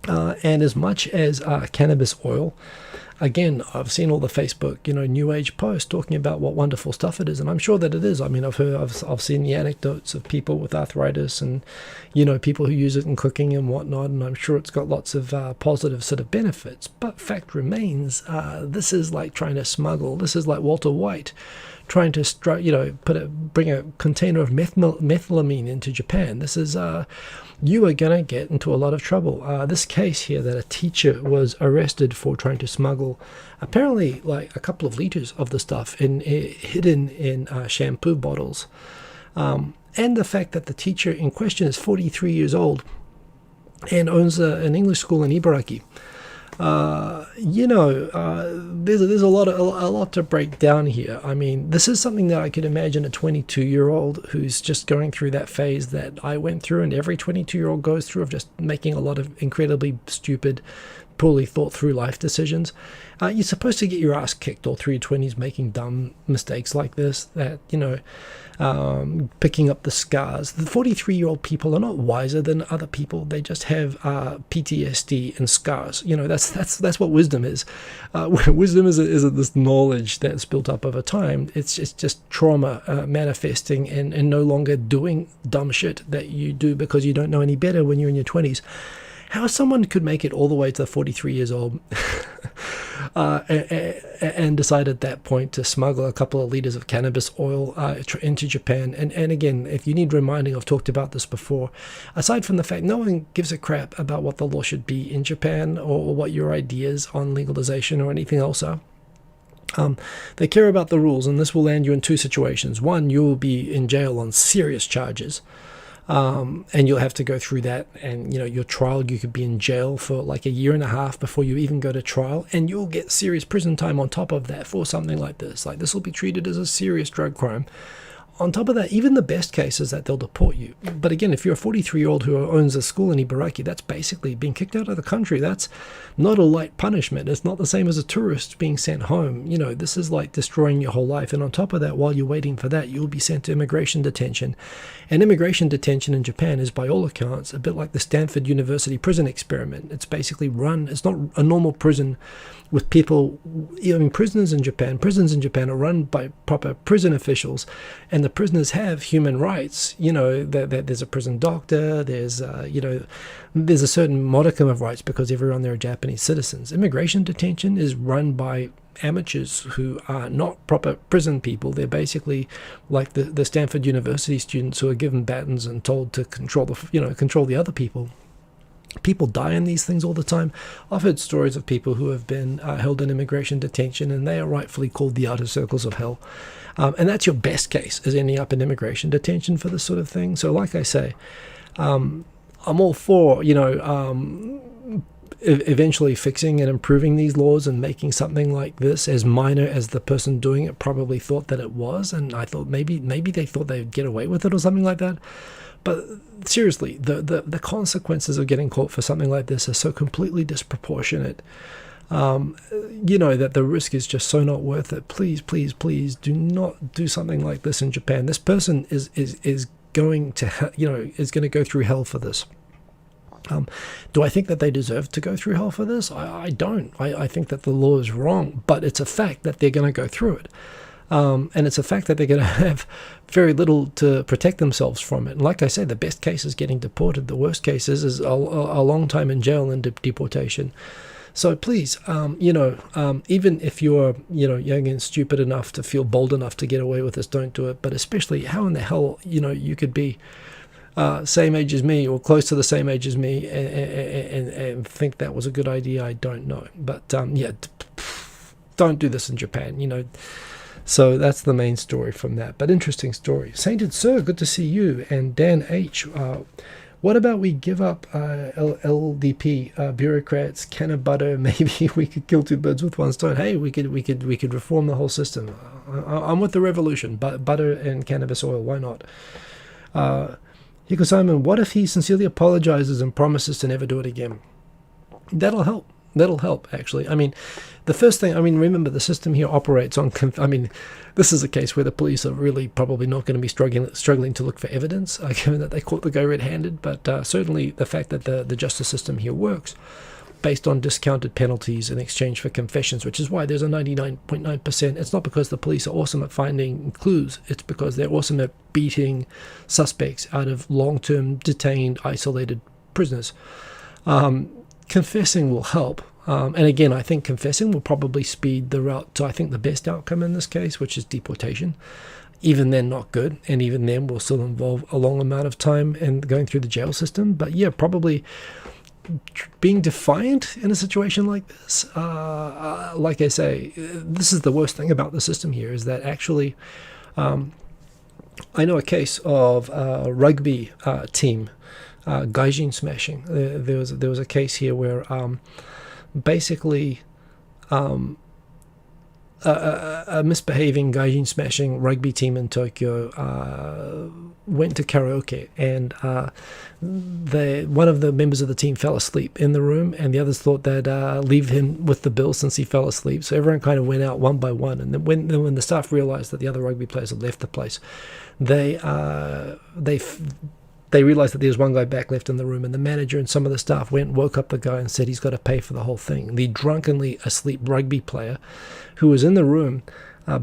And as much as cannabis oil, again, I've seen all the Facebook, New Age posts talking about what wonderful stuff it is, and I'm sure that it is. I mean, I've seen the anecdotes of people with arthritis and, people who use it in cooking and whatnot, and I'm sure it's got lots of positive sort of benefits. But fact remains, this is like trying to smuggle. This is like Walter White trying to bring a container of methylamine into Japan. This is you are going to get into a lot of trouble. This case here that a teacher was arrested for trying to smuggle apparently like a couple of liters of the stuff hidden in shampoo bottles. And the fact that the teacher in question is 43 years old and owns an English school in Ibaraki. There's a lot to break down here. I mean, this is something that I could imagine a 22-year-old who's just going through that phase that I went through, and every 22-year-old goes through, of just making a lot of incredibly stupid, poorly thought through life decisions. You're supposed to get your ass kicked all through your 20s making dumb mistakes like this, that, picking up the scars. The 43-year-old people are not wiser than other people. They just have PTSD and scars. That's what wisdom is. Wisdom is this knowledge that's built up over time. It's just trauma manifesting and no longer doing dumb shit that you do because you don't know any better when you're in your 20s. how someone could make it all the way to 43 years old and decide at that point to smuggle a couple of liters of cannabis oil into Japan. And again, if you need reminding, I've talked about this before. Aside from the fact no one gives a crap about what the law should be in Japan or what your ideas on legalization or anything else are. They care about the rules, and this will land you in two situations. One, you will be in jail on serious charges. And you'll have to go through that, and your trial, you could be in jail for like a year and a half before you even go to trial, and you'll get serious prison time on top of that for something like this. Like, this will be treated as a serious drug crime. On top of that, even the best case is that they'll deport you. But again, if you're a 43-year-old who owns a school in Ibaraki, that's basically being kicked out of the country. That's not a light punishment. It's not the same as a tourist being sent home. This is like destroying your whole life. And on top of that, while you're waiting for that, you'll be sent to immigration detention. And immigration detention in Japan is, by all accounts, a bit like the Stanford University prison experiment. It's basically it's not a normal prison with people. Prisons in Japan are run by proper prison officials, and the prisoners have human rights. There's a prison doctor, there's a certain modicum of rights because everyone there are Japanese citizens. Immigration detention is run by amateurs who are not proper prison people. They're basically like the Stanford University students who are given batons and told to control the other people. People die in these things all the time. I've heard stories of people who have been held in immigration detention, and they are rightfully called the outer circles of hell. And that's your best case, is ending up in immigration detention for this sort of thing. So like I say, I'm all for, eventually fixing and improving these laws and making something like this as minor as the person doing it probably thought that it was. And I thought maybe they thought they'd get away with it or something like that. But seriously, the consequences of getting caught for something like this are so completely disproportionate, that the risk is just so not worth it. Please, please, please do not do something like this in Japan. This person is going to go through hell for this. Do I think that they deserve to go through hell for this? I don't. I think that the law is wrong, but it's a fact that they're going to go through it. And it's a fact that they're going to have very little to protect themselves from it. And like I say, the best case is getting deported. The worst case is a long time in jail and deportation. So please, even if you're, young and stupid enough to feel bold enough to get away with this, don't do it. But especially, how in the hell, you could be same age as me or close to the same age as me and think that was a good idea? I don't know. But don't do this in Japan, So that's the main story from that. But interesting story. Sainted Sir, good to see you. And Dan H, what about we give up LDP bureaucrats, can of butter? Maybe we could kill two birds with one stone. Hey, we could reform the whole system. I'm with the revolution. Butter and cannabis oil. Why not? Hiko Simon, what if he sincerely apologizes and promises to never do it again? That'll help. That'll help, actually. The first thing, remember, the system here operates on, this is a case where the police are really probably not going to be struggling to look for evidence, given that they caught the guy red-handed, but certainly the fact that the justice system here works based on discounted penalties in exchange for confessions, which is why there's a 99.9%. It's not because the police are awesome at finding clues, it's because they're awesome at beating suspects out of long-term detained, isolated prisoners. Confessing will help. And again, I think confessing will probably speed the route to, I think, the best outcome in this case, which is deportation. Even then, not good. And even then will still involve a long amount of time and going through the jail system. But yeah, probably being defiant in a situation like this. Like I say, this is the worst thing about the system here, is that actually, I know a case of a rugby team gaijin smashing. There was a case here where basically a misbehaving gaijin smashing rugby team in Tokyo went to karaoke, and one of the members of the team fell asleep in the room, and the others thought they'd leave him with the bill since he fell asleep. So everyone kind of went out one by one, and then when the staff realized that the other rugby players had left the place, they realized that there was one guy back left in the room, and the manager and some of the staff woke up the guy and said he's got to pay for the whole thing. The drunkenly asleep rugby player who was in the room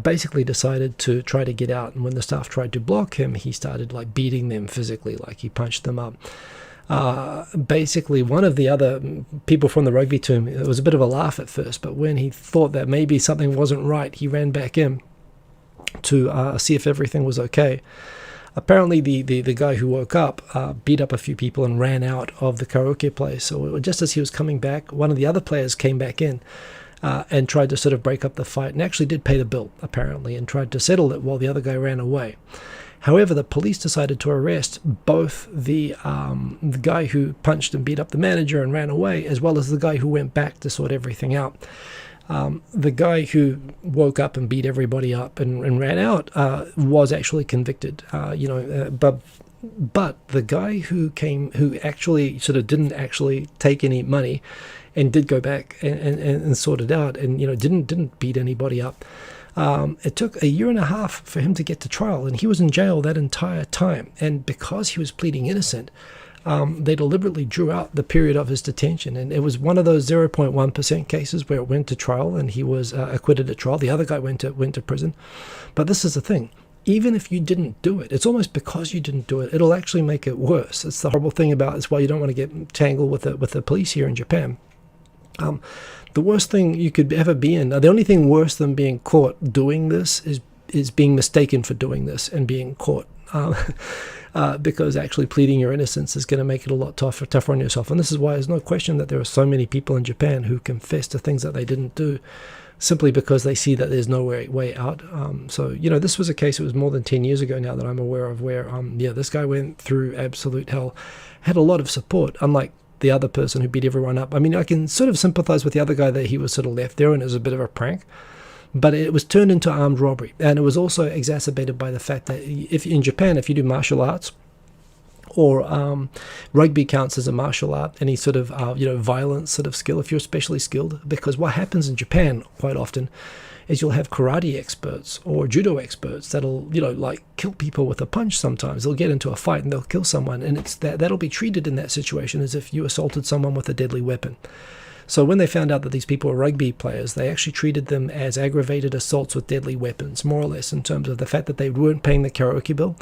basically decided to try to get out, and when the staff tried to block him, he started beating them physically, he punched them up. basically one of the other people from the rugby team, it was a bit of a laugh at first, but when he thought that maybe something wasn't right, he ran back in to see if everything was okay. Apparently the guy who woke up beat up a few people and ran out of the karaoke place. So just as he was coming back, one of the other players came back in and tried to sort of break up the fight, and actually did pay the bill, apparently, and tried to settle it while the other guy ran away. However, the police decided to arrest both the guy who punched and beat up the manager and ran away, as well as the guy who went back to sort everything out. The guy who woke up and beat everybody up and ran out was actually convicted, but the guy who actually sort of didn't actually take any money and did go back and sort it out, and didn't beat anybody up. It took 1.5 years for him to get to trial, and he was in jail that entire time. And because he was pleading innocent, they deliberately drew out the period of his detention, and it was one of those 0.1% cases where it went to trial and he was acquitted at trial. The other guy went to prison. But this is the thing. Even if you didn't do it, it's almost because you didn't do it, it'll actually make it worse. It's the horrible thing about it. It's why you don't want to get tangled with the police here in Japan. The worst thing you could ever be in, the only thing worse than being caught doing this is being mistaken for doing this and being caught. Because actually pleading your innocence is going to make it a lot tougher on yourself. And this is why there's no question that there are so many people in Japan who confess to things that they didn't do simply because they see that there's no way out. So this was a case, it was more than 10 years ago now that I'm aware of, where this guy went through absolute hell, had a lot of support, unlike the other person who beat everyone up. I mean, I can sort of sympathize with the other guy that he was sort of left there and it was a bit of a prank. But it was turned into armed robbery, and it was also exacerbated by the fact that if in Japan, if you do martial arts, or rugby counts as a martial art, any sort of violent sort of skill, if you're especially skilled, because what happens in Japan quite often is you'll have karate experts or judo experts that'll like kill people with a punch. Sometimes they'll get into a fight and they'll kill someone, and it's that'll be treated in that situation as if you assaulted someone with a deadly weapon. So when they found out that these people were rugby players, they actually treated them as aggravated assaults with deadly weapons, more or less, in terms of the fact that they weren't paying the karaoke bill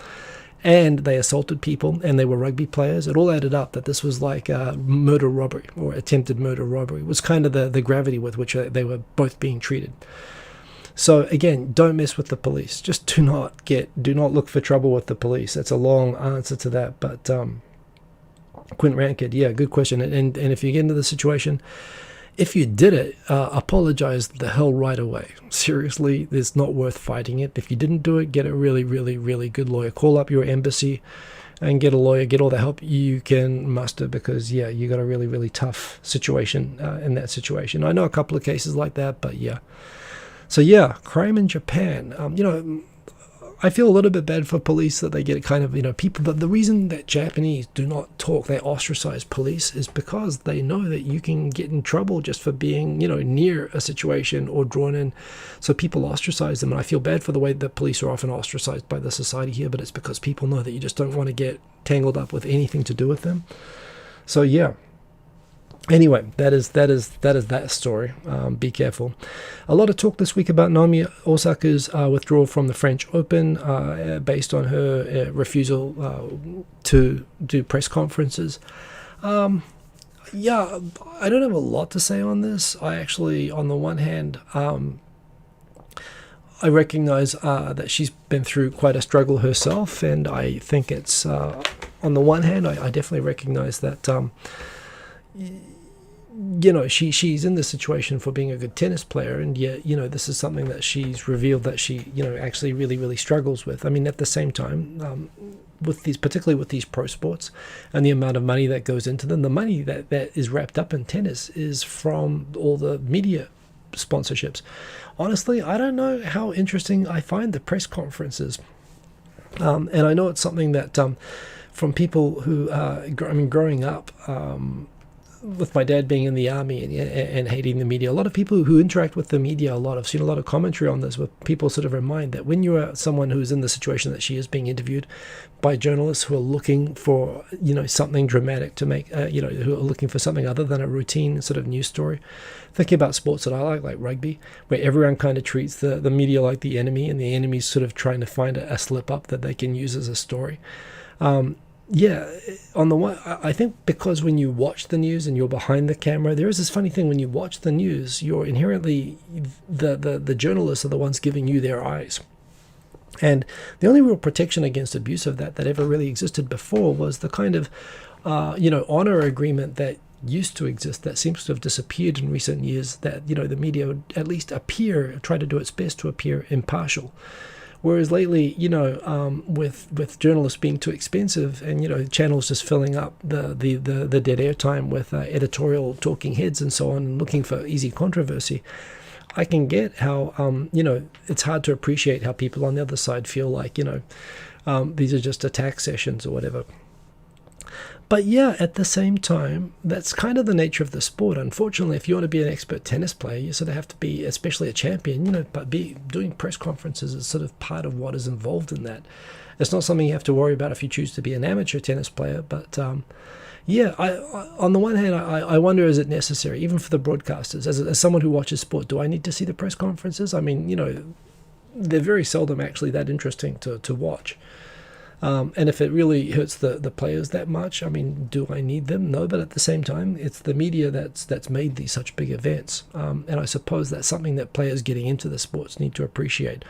and they assaulted people and they were rugby players. It all added up that this was like a murder robbery or attempted murder robbery. It was kind of the gravity with which they were both being treated. So again, don't mess with the police. Just do not look for trouble with the police. That's a long answer to that, but Quint Rankid, yeah, good question. And if you get into the situation, if you did it, apologize the hell right away. Seriously, it's not worth fighting it. If you didn't do it, get a really, really, really good lawyer. Call up your embassy and get a lawyer. Get all the help you can muster, because, yeah, you got a really, really tough situation in that situation. I know a couple of cases like that, but yeah. So, yeah, crime in Japan. I feel a little bit bad for police that they get kind of, people, but the reason that Japanese do not talk, they ostracize police, is because they know that you can get in trouble just for being, near a situation or drawn in. So people ostracize them, and I feel bad for the way that police are often ostracized by the society here, but it's because people know that you just don't want to get tangled up with anything to do with them. So yeah. Anyway, that is that story. Be careful. A lot of talk this week about Naomi Osaka's withdrawal from the French Open based on her refusal to do press conferences. Yeah, I don't have a lot to say on this. I actually, on the one hand, I recognize that she's been through quite a struggle herself, and I think it's, on the one hand, I definitely recognize that she's in this situation for being a good tennis player, and yet, this is something that she's revealed that she, actually really, really struggles with. I mean, at the same time, particularly with these pro sports and the amount of money that goes into them, the money that is wrapped up in tennis is from all the media sponsorships. Honestly, I don't know how interesting I find the press conferences. And I know it's something that, from people who, growing up, with my dad being in the army and hating the media, a lot of people who interact with the media a lot, I've seen a lot of commentary on this, where people sort of remind that when you're someone who's in the situation that she is, being interviewed by journalists who are looking for, something dramatic to make, who are looking for something other than a routine sort of news story. Thinking about sports that I like rugby, where everyone kind of treats the media like the enemy, and the enemy's sort of trying to find a slip up that they can use as a story. yeah, on the one, I think because when you watch the news and you're behind the camera, there is this funny thing when you watch the news, you're inherently the journalists are the ones giving you their eyes. And the only real protection against abuse of that ever really existed before was the kind of, honor agreement that used to exist that seems to have disappeared in recent years, that, the media would at least try to do its best to appear impartial. Whereas lately, with journalists being too expensive and, channels just filling up the dead air time with editorial talking heads and so on and looking for easy controversy, I can get how, it's hard to appreciate how people on the other side feel like, these are just attack sessions or whatever. But yeah, at the same time, that's kind of the nature of the sport. Unfortunately, if you want to be an expert tennis player, you sort of have to be, especially a champion, but doing press conferences is sort of part of what is involved in that. It's not something you have to worry about if you choose to be an amateur tennis player. But yeah, on the one hand, I wonder, is it necessary, even for the broadcasters? As someone who watches sport, do I need to see the press conferences? I mean, they're very seldom actually that interesting to watch. And if it really hurts the players that much, I mean, do I need them? No, but at the same time, it's the media that's made these such big events. And I suppose that's something that players getting into the sports need to appreciate.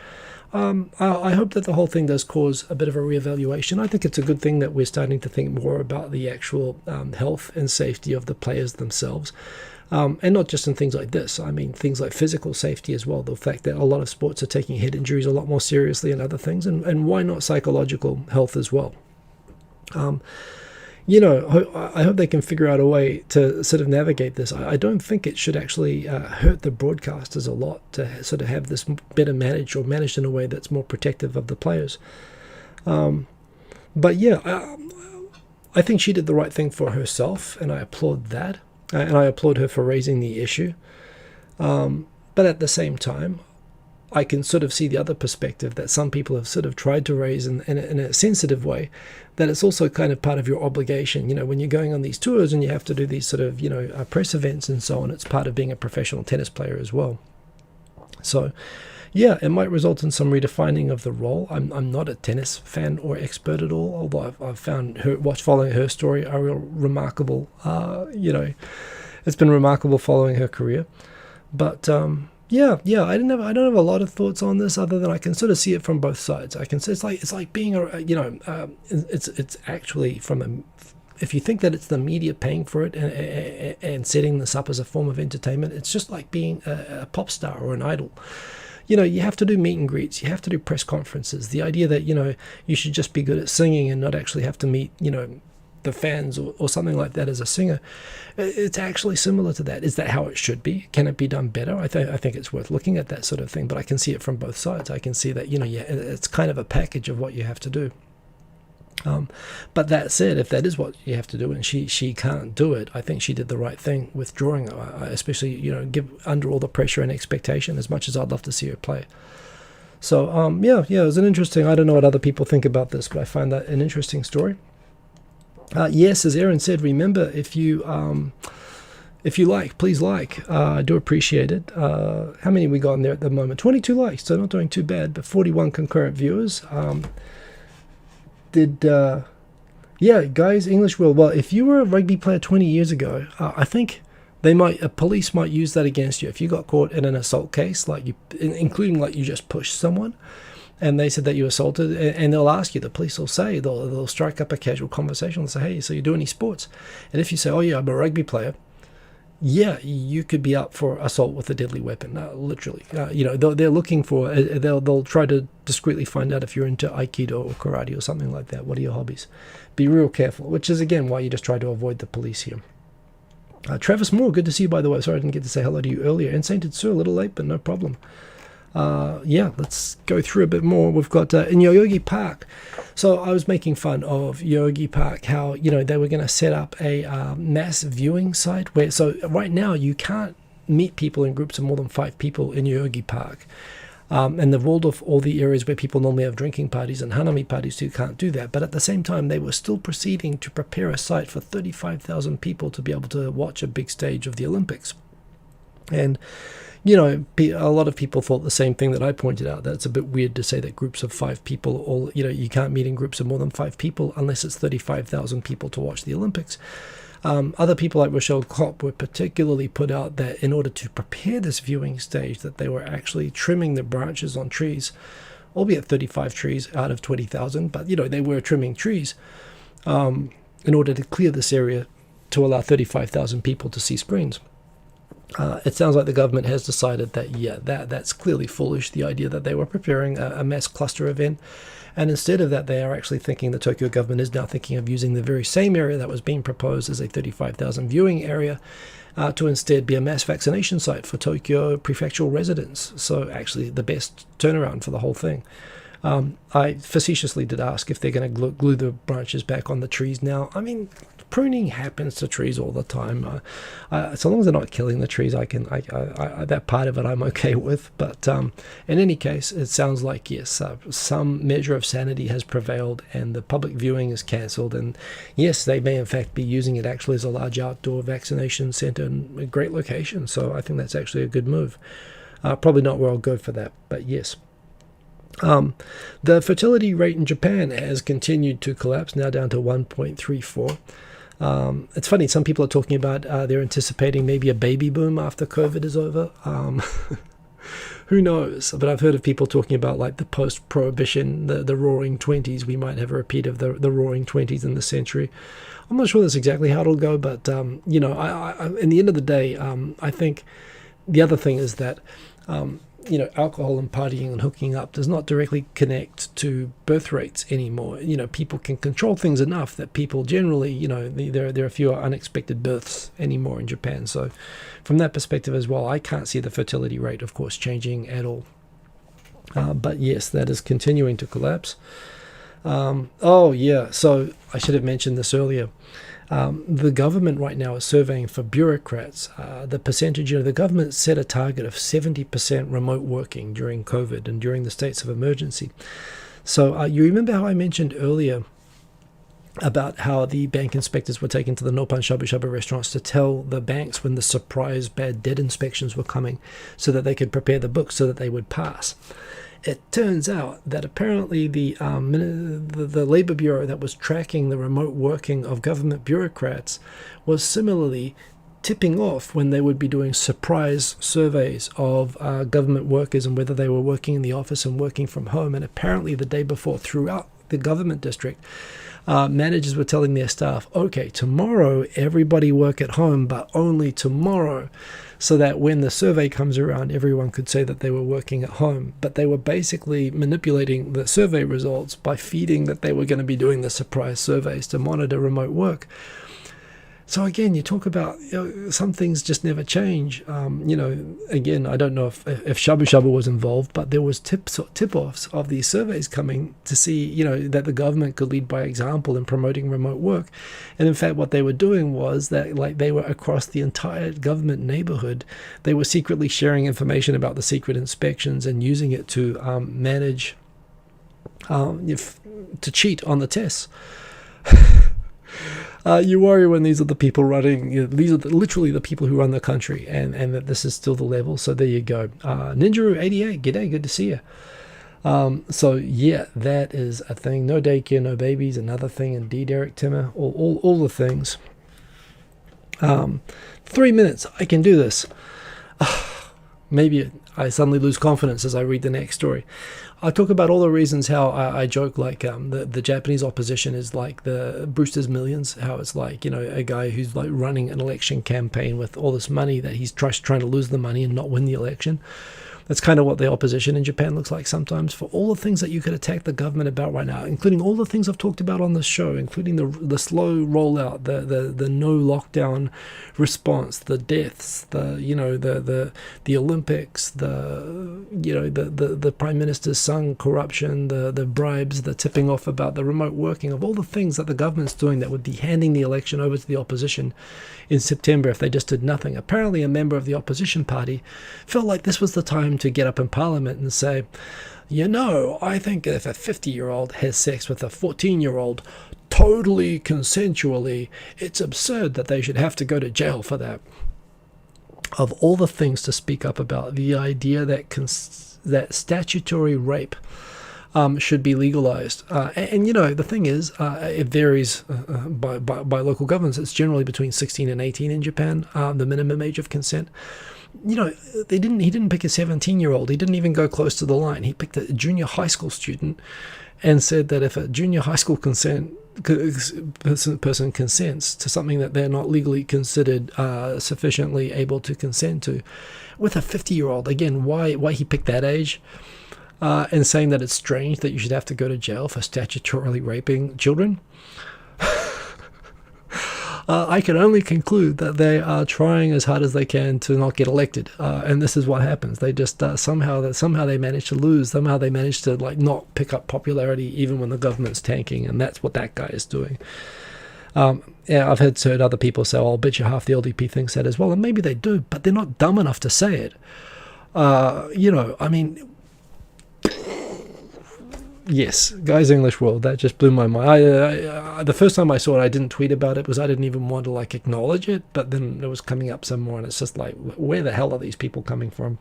I hope that the whole thing does cause a bit of a reevaluation. I think it's a good thing that we're starting to think more about the actual health and safety of the players themselves. And not just in things like this. I mean, things like physical safety as well. The fact that a lot of sports are taking head injuries a lot more seriously and other things. And why not psychological health as well? I hope they can figure out a way to sort of navigate this. I don't think it should actually hurt the broadcasters a lot to sort of have this better managed or managed in a way that's more protective of the players. But yeah, I think she did the right thing for herself, and I applaud that. And I applaud her for raising the issue. But at the same time, I can sort of see the other perspective that some people have sort of tried to raise in a sensitive way, that it's also kind of part of your obligation. When you're going on these tours and you have to do these sort of, press events and so on, it's part of being a professional tennis player as well. So, yeah, it might result in some redefining of the role. I'm not a tennis fan or expert at all, although I've found following her story a real remarkable, it's been remarkable following her career. But yeah, I don't have a lot of thoughts on this other than I can sort of see it from both sides. I can say it's like being it's actually if you think that it's the media paying for it and setting this up as a form of entertainment, it's just like being a pop star or an idol. You have to do meet and greets, you have to do press conferences. The idea that, you should just be good at singing and not actually have to meet, the fans or something like that as a singer, it's actually similar to that. Is that how it should be? Can it be done better? I think it's worth looking at that sort of thing, but I can see it from both sides. I can see that, it's kind of a package of what you have to do. But that said, if that is what you have to do and she can't do it, I think she did the right thing withdrawing, especially, give under all the pressure and expectation, as much as I'd love to see her play. So, yeah, it was an interesting, I don't know what other people think about this, but I find that an interesting story. Yes, as Aaron said, remember, if you like, please like. I do appreciate it. How many we got in there at the moment? 22 likes, so not doing too bad, but 41 concurrent viewers. Yeah, guys, English will. Well, if you were a rugby player 20 years ago, I think police might use that against you. If you got caught in an assault case, including you just pushed someone, and they said that you assaulted, and they'll ask you, the police will say, they'll strike up a casual conversation and say, hey, so you do any sports? And if you say, oh yeah, I'm a rugby player, yeah, you could be up for assault with a deadly weapon, literally. They're looking for, they'll try to discreetly find out if you're into Aikido or karate or something like that. What are your hobbies? Be real careful, which is, again, why you just try to avoid the police here. Travis Moore, good to see you, by the way. Sorry I didn't get to say hello to you earlier. And Sainted Sue, a little late, but no problem. Yeah, let's go through a bit more. We've got in Yoyogi Park. So I was making fun of Yoyogi Park, how they were going to set up a mass viewing site where, so right now you can't meet people in groups of more than 5 people in Yoyogi Park. And they've walled off all the areas where people normally have drinking parties and hanami parties, so you can't do that. But at the same time, they were still proceeding to prepare a site for 35,000 people to be able to watch a big stage of the Olympics. And a lot of people thought the same thing that I pointed out, that it's a bit weird to say that groups of 5 people, or you can't meet in groups of more than 5 people unless it's 35,000 people to watch the Olympics. Other people like Rochelle Kopp were particularly put out that in order to prepare this viewing stage, that they were actually trimming the branches on trees, albeit 35 trees out of 20,000, but they were trimming trees in order to clear this area to allow 35,000 people to see screens. It sounds like the government has decided that, that's clearly foolish, the idea that they were preparing a mass cluster event. And instead of that, they are actually thinking, the Tokyo government is now thinking of using the very same area that was being proposed as a 35,000 viewing area to instead be a mass vaccination site for Tokyo prefectural residents. So actually the best turnaround for the whole thing. I facetiously did ask if they're going to glue the branches back on the trees now. I mean, pruning happens to trees all the time. So long as they're not killing the trees, that part of it I'm okay with. But in any case, it sounds like, yes, some measure of sanity has prevailed and the public viewing is cancelled. And yes, they may in fact be using it actually as a large outdoor vaccination centre in a great location. So I think that's actually a good move. Probably not where I'll go for that, but yes. The fertility rate in Japan has continued to collapse, now down to 1.34. It's funny, some people are talking about they're anticipating maybe a baby boom after COVID is over. Who knows? But I've heard of people talking about like the post-prohibition, the roaring 20s. We might have a repeat of the roaring 20s in this century. I'm not sure that's exactly how it'll go, but in the end of the day, I think the other thing is that alcohol and partying and hooking up does not directly connect to birth rates anymore. People can control things enough that people generally, there are fewer unexpected births anymore in Japan. So from that perspective as well, I can't see the fertility rate, of course, changing at all. But yes, that is continuing to collapse. So I should have mentioned this earlier. The government right now is surveying for bureaucrats. The percentage, the government set a target of 70% remote working during COVID and during the states of emergency. So you remember how I mentioned earlier about how the bank inspectors were taken to the Noppan Shabu Shabu restaurants to tell the banks when the surprise bad debt inspections were coming so that they could prepare the books so that they would pass. It turns out that apparently the Labor Bureau that was tracking the remote working of government bureaucrats was similarly tipping off when they would be doing surprise surveys of government workers and whether they were working in the office and working from home. And apparently the day before, throughout the government district, managers were telling their staff, okay, tomorrow everybody work at home, but only tomorrow, so that when the survey comes around, everyone could say that they were working at home. But they were basically manipulating the survey results by feeding that they were going to be doing the surprise surveys to monitor remote work. So again, you talk about some things just never change. Again, I don't know if Shabu Shabu was involved, but there was tip-offs of these surveys coming to see, that the government could lead by example in promoting remote work. And in fact, what they were doing was that, like, they were across the entire government neighborhood. They were secretly sharing information about the secret inspections and using it to manage, to cheat on the tests. You worry when these are the people running, these are literally the people who run the country, and that this is still the level. So there you go. Ninjaru88, g'day, good to see you. So yeah, that is a thing. No daycare, no babies, another thing. Indeed, Eric Timmer, all the things. 3 minutes, I can do this. Maybe I suddenly lose confidence as I read the next story. I talk about all the reasons how I joke like the Japanese opposition is like the Brewster's Millions, how it's like, a guy who's like running an election campaign with all this money that he's trying to lose the money and not win the election. That's kind of what the opposition in Japan looks like sometimes, for all the things that you could attack the government about right now, including all the things I've talked about on this show, including the slow rollout, the no lockdown response, the deaths, the Olympics, the Prime Minister's son corruption, the bribes, the tipping off about the remote working, of all the things that the government's doing that would be handing the election over to the opposition in September if they just did nothing. Apparently a member of the opposition party felt like this was the time to get up in Parliament and say, I think if a 50-year-old has sex with a 14-year-old totally consensually, it's absurd that they should have to go to jail for that. of all the things to speak up about, the idea that that statutory rape should be legalized. And the thing is, it varies by local governments. It's generally between 16 and 18 in Japan, the minimum age of consent. He didn't pick a 17-year-old. He didn't even go close to the line. He picked a junior high school student and said that if a junior high school person consents to something that they're not legally considered sufficiently able to consent to, with a 50-year-old, again, why he picked that age, and saying that it's strange that you should have to go to jail for statutorily raping children. I can only conclude that they are trying as hard as they can to not get elected, and this is what happens. They just somehow they manage to lose. Somehow they manage to not pick up popularity even when the government's tanking, and that's what that guy is doing. Yeah, I've heard other people say, "I'll bet you half the LDP thinks that as well," and maybe they do, but they're not dumb enough to say it. I mean. Yes, Guy's English World, that just blew my mind. The first time I saw it, I didn't tweet about it because I didn't even want to acknowledge it, but then it was coming up some more, and it's just where the hell are these people coming from?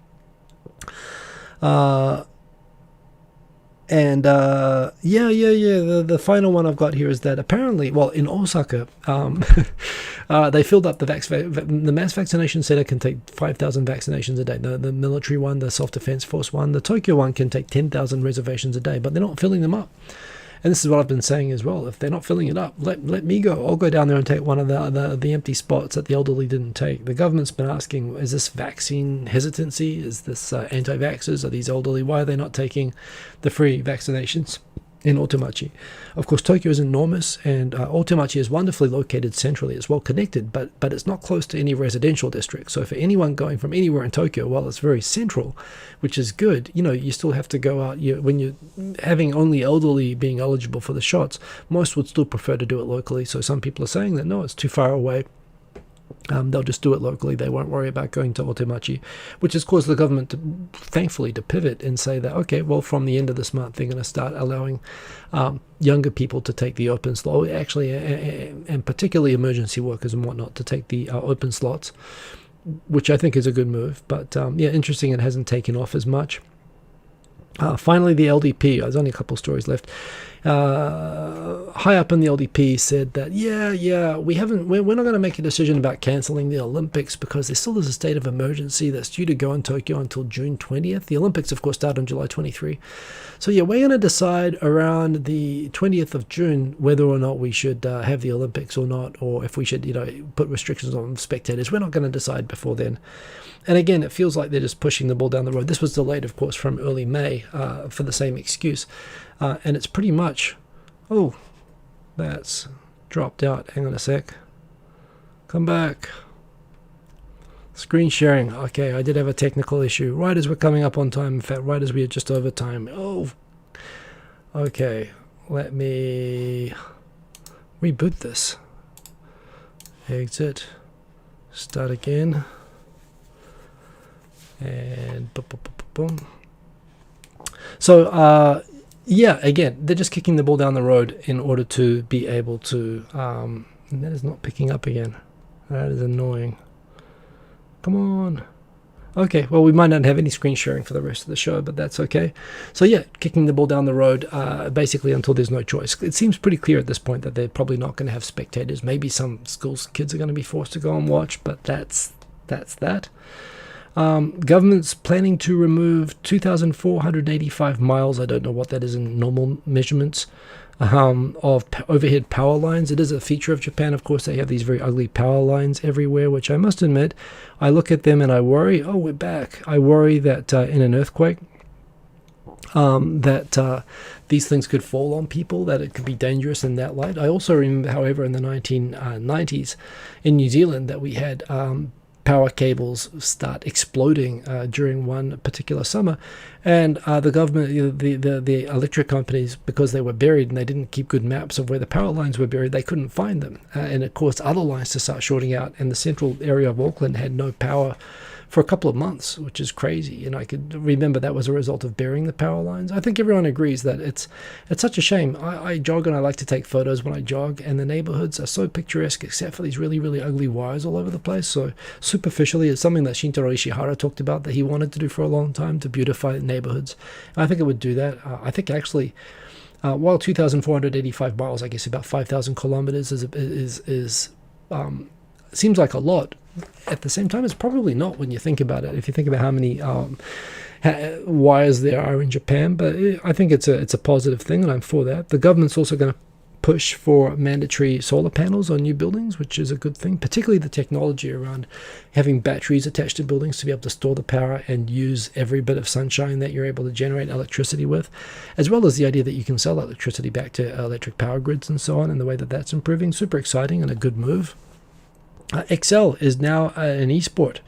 The final one I've got here is that apparently, in Osaka, they filled up the mass vaccination center can take 5,000 vaccinations a day. The military one, the self-defense force one, the Tokyo one can take 10,000 reservations a day, but they're not filling them up. And this is what I've been saying as well. If they're not filling it up, let me go. I'll go down there and take one of the empty spots that the elderly didn't take. The government's been asking, is this vaccine hesitancy? Is this anti-vaxxers? Are these elderly? Why are they not taking the free vaccinations in Otemachi? Of course, Tokyo is enormous, and Otemachi is wonderfully located centrally. It's well connected, but it's not close to any residential district. So for anyone going from anywhere in Tokyo, while it's very central, which is good, you still have to go out. When you're having only elderly being eligible for the shots, most would still prefer to do it locally. So some people are saying that, no, it's too far away. They'll just do it locally. They won't worry about going to Otemachi, which has caused the government, thankfully, to pivot and say that, okay, well, from the end of this month, they're going to start allowing younger people to take the open slot, actually, and particularly emergency workers and whatnot, to take the open slots, which I think is a good move. But, interesting, it hasn't taken off as much. Finally, the LDP. There's only a couple stories left. High up in the LDP said that we're not going to make a decision about cancelling the Olympics because there still is a state of emergency that's due to go in Tokyo until June 20th. The Olympics, of course, start on July 23. So we're going to decide around the 20th of June whether or not we should have the Olympics or not, or if we should put restrictions on spectators. We're not going to decide before then. And again, it feels like they're just pushing the ball down the road. This was delayed, of course, from early May for the same excuse. And it's pretty much... Oh, that's dropped out. Hang on a sec. Come back. Screen sharing. Okay, I did have a technical issue. Right as we're coming up on time. In fact, right as we are just over time. Oh, okay. Let me reboot this. Exit. Start again. And boom. So, again, they're just kicking the ball down the road in order to be able to... and that is not picking up again. That is annoying. Come on. Okay, well, we might not have any screen sharing for the rest of the show, but that's okay. So, kicking the ball down the road, basically until there's no choice. It seems pretty clear at this point that they're probably not going to have spectators. Maybe some schools' kids are going to be forced to go and watch, but that's that. Government's planning to remove 2,485 miles, I don't know what that is in normal measurements, of overhead power lines. It is a feature of Japan, of course. They have these very ugly power lines everywhere, which I must admit, I look at them and I worry, oh, we're back. I worry that in an earthquake, that these things could fall on people, that it could be dangerous in that light. I also remember, however, in the 1990s in New Zealand that we had power cables start exploding during one particular summer, and the government, the electric companies, because they were buried and they didn't keep good maps of where the power lines were buried, they couldn't find them, and it caused other lines to start shorting out, and the central area of Auckland had no power for a couple of months, which is crazy. And I could remember that was a result of burying the power lines. I think everyone agrees that it's such a shame. I jog and I like to take photos when I jog, and the neighborhoods are so picturesque except for these really, really ugly wires all over the place. So superficially, it's something that Shintaro Ishihara talked about that he wanted to do for a long time, to beautify neighborhoods. And I think it would do that. I think actually, while 2,485 miles, I guess about 5,000 kilometers seems like a lot, at the same time, it's probably not when you think about it. If you think about how many wires there are in Japan, but I think it's a positive thing, and I'm for that. The government's also going to push for mandatory solar panels on new buildings, which is a good thing, particularly the technology around having batteries attached to buildings to be able to store the power and use every bit of sunshine that you're able to generate electricity with, as well as the idea that you can sell electricity back to electric power grids and so on, and the way that that's improving. Super exciting and a good move. Excel is now an esport.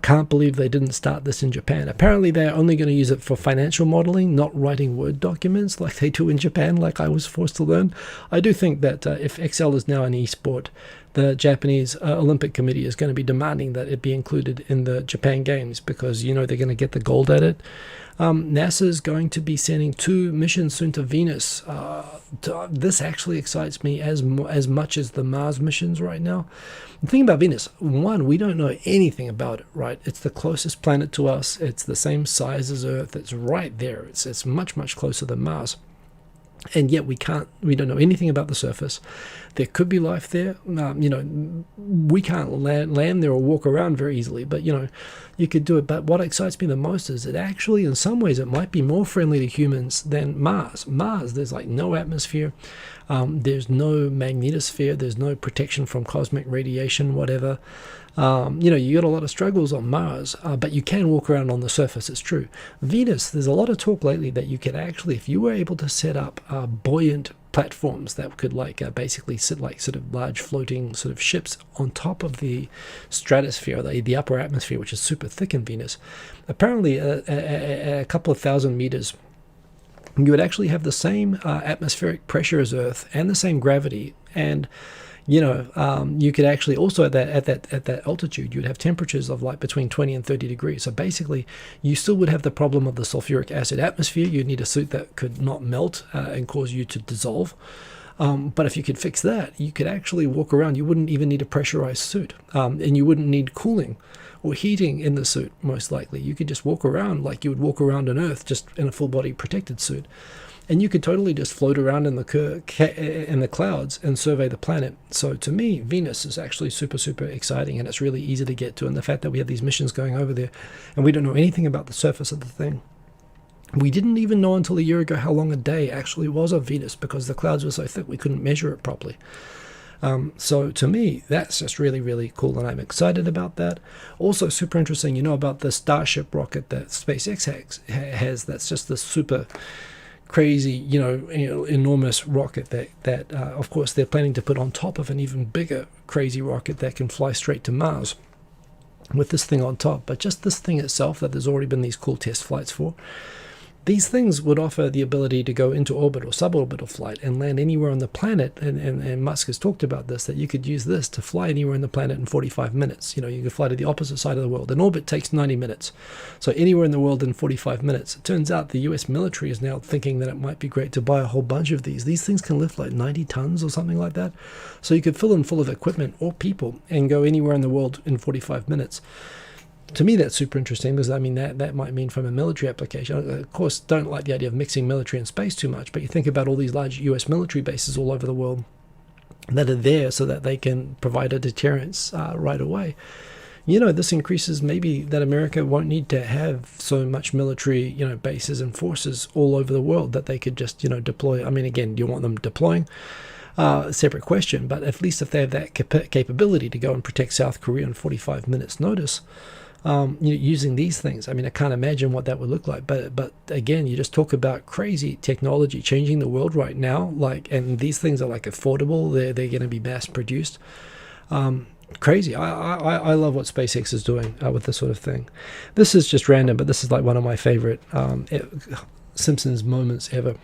Can't believe they didn't start this in Japan. Apparently they're only going to use it for financial modeling, not writing Word documents like they do in Japan, like I was forced to learn. I do think that if Excel is now an esport, the Japanese Olympic Committee is going to be demanding that it be included in the Japan Games, because they're going to get the gold at it. NASA is going to be sending 2 missions soon to Venus. This actually excites me as much as the Mars missions right now. The thing about Venus, one, we don't know anything about it, right? It's the closest planet to us. It's the same size as Earth. It's right there. It's much, much closer than Mars. And yet we don't know anything about the surface. There could be life there. We can't land there or walk around very easily, but you could do it. But what excites me the most is that actually, in some ways, it might be more friendly to humans than Mars. Mars, there's like no atmosphere. There's no magnetosphere. There's no protection from cosmic radiation, whatever. You got a lot of struggles on Mars, but you can walk around on the surface. It's true. Venus, there's a lot of talk lately that you could actually, if you were able to set up buoyant platforms that could basically sit like sort of large floating sort of ships on top of the stratosphere, the upper atmosphere, which is super thick in Venus. Apparently, a couple of thousand meters, you would actually have the same atmospheric pressure as Earth and the same gravity, and you could actually also at that altitude, you'd have temperatures of like between 20 and 30 degrees. So basically, you still would have the problem of the sulfuric acid atmosphere. You'd need a suit that could not melt and cause you to dissolve. But if you could fix that, you could actually walk around. You wouldn't even need a pressurized suit, and you wouldn't need cooling or heating in the suit, most likely. You could just walk around like you would walk around on Earth, just in a full body protected suit. And you could totally just float around in the clouds and survey the planet. So to me, Venus is actually super, super exciting, and it's really easy to get to. And the fact that we have these missions going over there, and we don't know anything about the surface of the thing. We didn't even know until a year ago how long a day actually was on Venus, because the clouds were so thick we couldn't measure it properly. So to me, that's just really, really cool, and I'm excited about that. Also super interesting, about the Starship rocket that SpaceX has. That's just the super crazy, enormous rocket that of course they're planning to put on top of an even bigger crazy rocket that can fly straight to Mars with this thing on top. But just this thing itself that there's already been these cool test flights for, these things would offer the ability to go into orbit or suborbital flight and land anywhere on the planet. And Musk has talked about this, that you could use this to fly anywhere on the planet in 45 minutes. You could fly to the opposite side of the world. An orbit takes 90 minutes. So anywhere in the world in 45 minutes. It turns out the US military is now thinking that it might be great to buy a whole bunch of these. These things can lift like 90 tons or something like that. So you could fill them full of equipment or people and go anywhere in the world in 45 minutes. To me, that's super interesting, because that might mean from a military application. I, of course, don't like the idea of mixing military and space too much, but you think about all these large US military bases all over the world that are there so that they can provide a deterrence right away. This increases maybe that America won't need to have so much military, bases and forces all over the world, that they could just, deploy. Again, do you want them deploying? Separate question, but at least if they have that capability to go and protect South Korea in 45 minutes notice, using these things. I can't imagine what that would look like. But again, you just talk about crazy technology changing the world right now. And these things are affordable. They're going to be mass produced. Crazy. I love what SpaceX is doing with this sort of thing. This is just random, but this is one of my favorite Simpsons moments ever.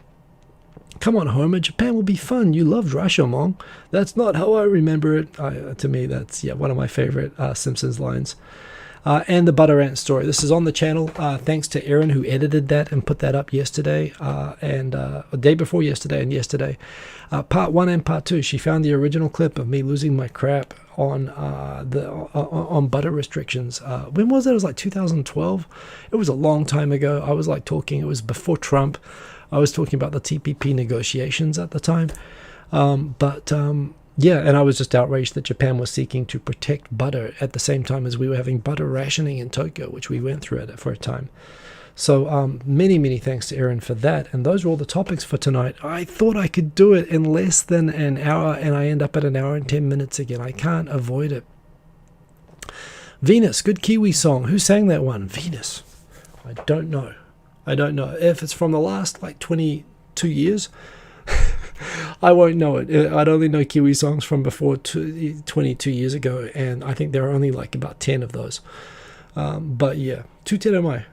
Come on, Homer, Japan will be fun. You loved Rashomon. That's not how I remember it. To me, that's one of my favorite Simpsons lines. and the butter ant story. This is on the channel. Thanks to Erin, who edited that and put that up yesterday, and the day before yesterday and yesterday. Part 1 and part 2. She found the original clip of me losing my crap on on butter restrictions. When was it? It was like 2012. It was a long time ago. I was like talking. It was before Trump. I was talking about the TPP negotiations at the time. Yeah, and I was just outraged that Japan was seeking to protect butter at the same time as we were having butter rationing in Tokyo, which we went through it for a time. So many thanks to Erin for that. And those were all the topics for tonight. I thought I could do it in less than an hour, and I end up at 1 hour and 10 minutes again. I can't avoid it. Venus, good Kiwi song. Who sang that one? Venus. I don't know. I don't know. If it's from the last like 22 years, I won't know it. I'd only know Kiwi songs from before 22 years ago, and I think there are only like about 10 of those. But yeah, 210 am I.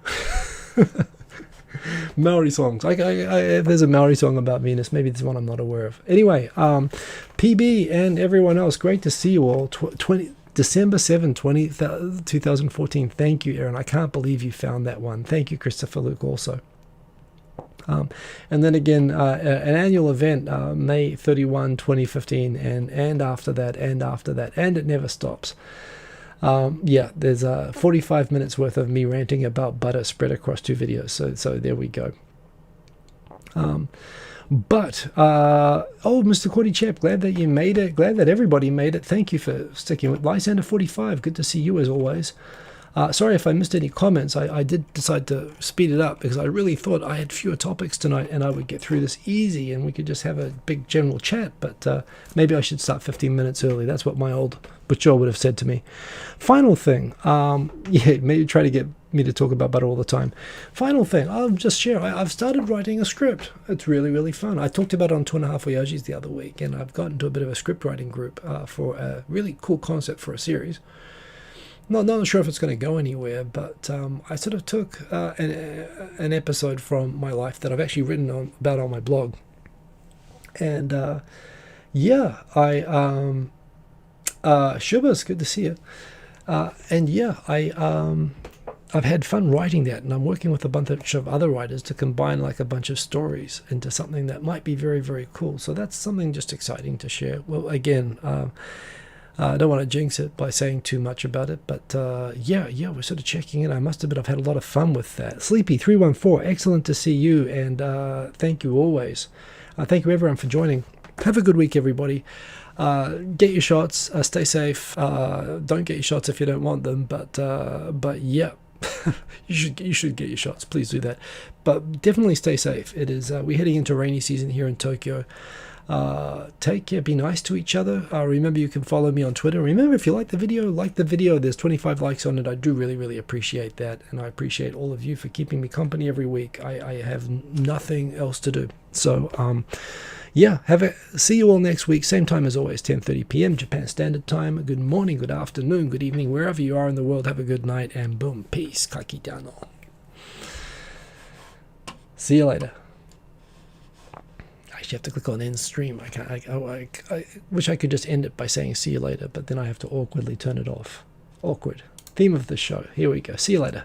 Maori songs. If there's a Maori song about Venus, maybe there's one I'm not aware of. Anyway, PB and everyone else, great to see you all. December 7, 2014. Thank you, Erin. I can't believe you found that one. Thank you, Christopher Luke, also. And then again, an annual event, May 31, 2015, and after that, and it never stops. Yeah, there's 45 minutes worth of me ranting about butter spread across 2 videos. So there we go. Oh, Mr. Cordy Chap, glad that you made it. Glad that everybody made it. Thank you for sticking with Lysander 45. Good to see you as always. Sorry if I missed any comments. I did decide to speed it up because I really thought I had fewer topics tonight and I would get through this easy and we could just have a big general chat. But maybe I should start 15 minutes early. That's what my old butcher would have said to me. Final thing. Yeah, maybe try to get me to talk about butter all the time. Final thing. I'll just share. I've started writing a script. It's really fun. I talked about it on 2.5 Voyages the other week, and I've gotten to a bit of a script writing group for a really cool concept for a series. Not sure if it's going to go anywhere, but I sort of took an episode from my life that I've actually written about on my blog. And yeah, Shubha's good to see you. And yeah, I've had fun writing that, and I'm working with a bunch of other writers to combine like a bunch of stories into something that might be very cool. So that's something just exciting to share. Well, again, I don't want to jinx it by saying too much about it, but yeah, we're sort of checking in. I must admit I've had a lot of fun with that. Sleepy314, excellent to see you, and thank you always. Thank you everyone for joining. Have a good week, everybody. Get your shots. Stay safe. Don't get your shots if you don't want them, but yeah. you should get your shots. Please do that. But definitely stay safe. It is we're heading into rainy season here in Tokyo. Take care, be nice to each other. Remember, you can follow me on Twitter. Remember, if you like the video, there's 25 likes on it. I do really appreciate that, and I appreciate all of you for keeping me company every week. I have nothing else to do, so yeah, see you all next week, same time as always, 10:30 p.m. Japan Standard Time. Good morning, good afternoon, good evening, wherever you are in the world. Have a good night, and boom, peace, kakitano. See you later. You have to click on end stream. I wish I could just end it by saying see you later, but then I have to awkwardly turn it off. Awkward. Theme of the show. Here we go. See you later.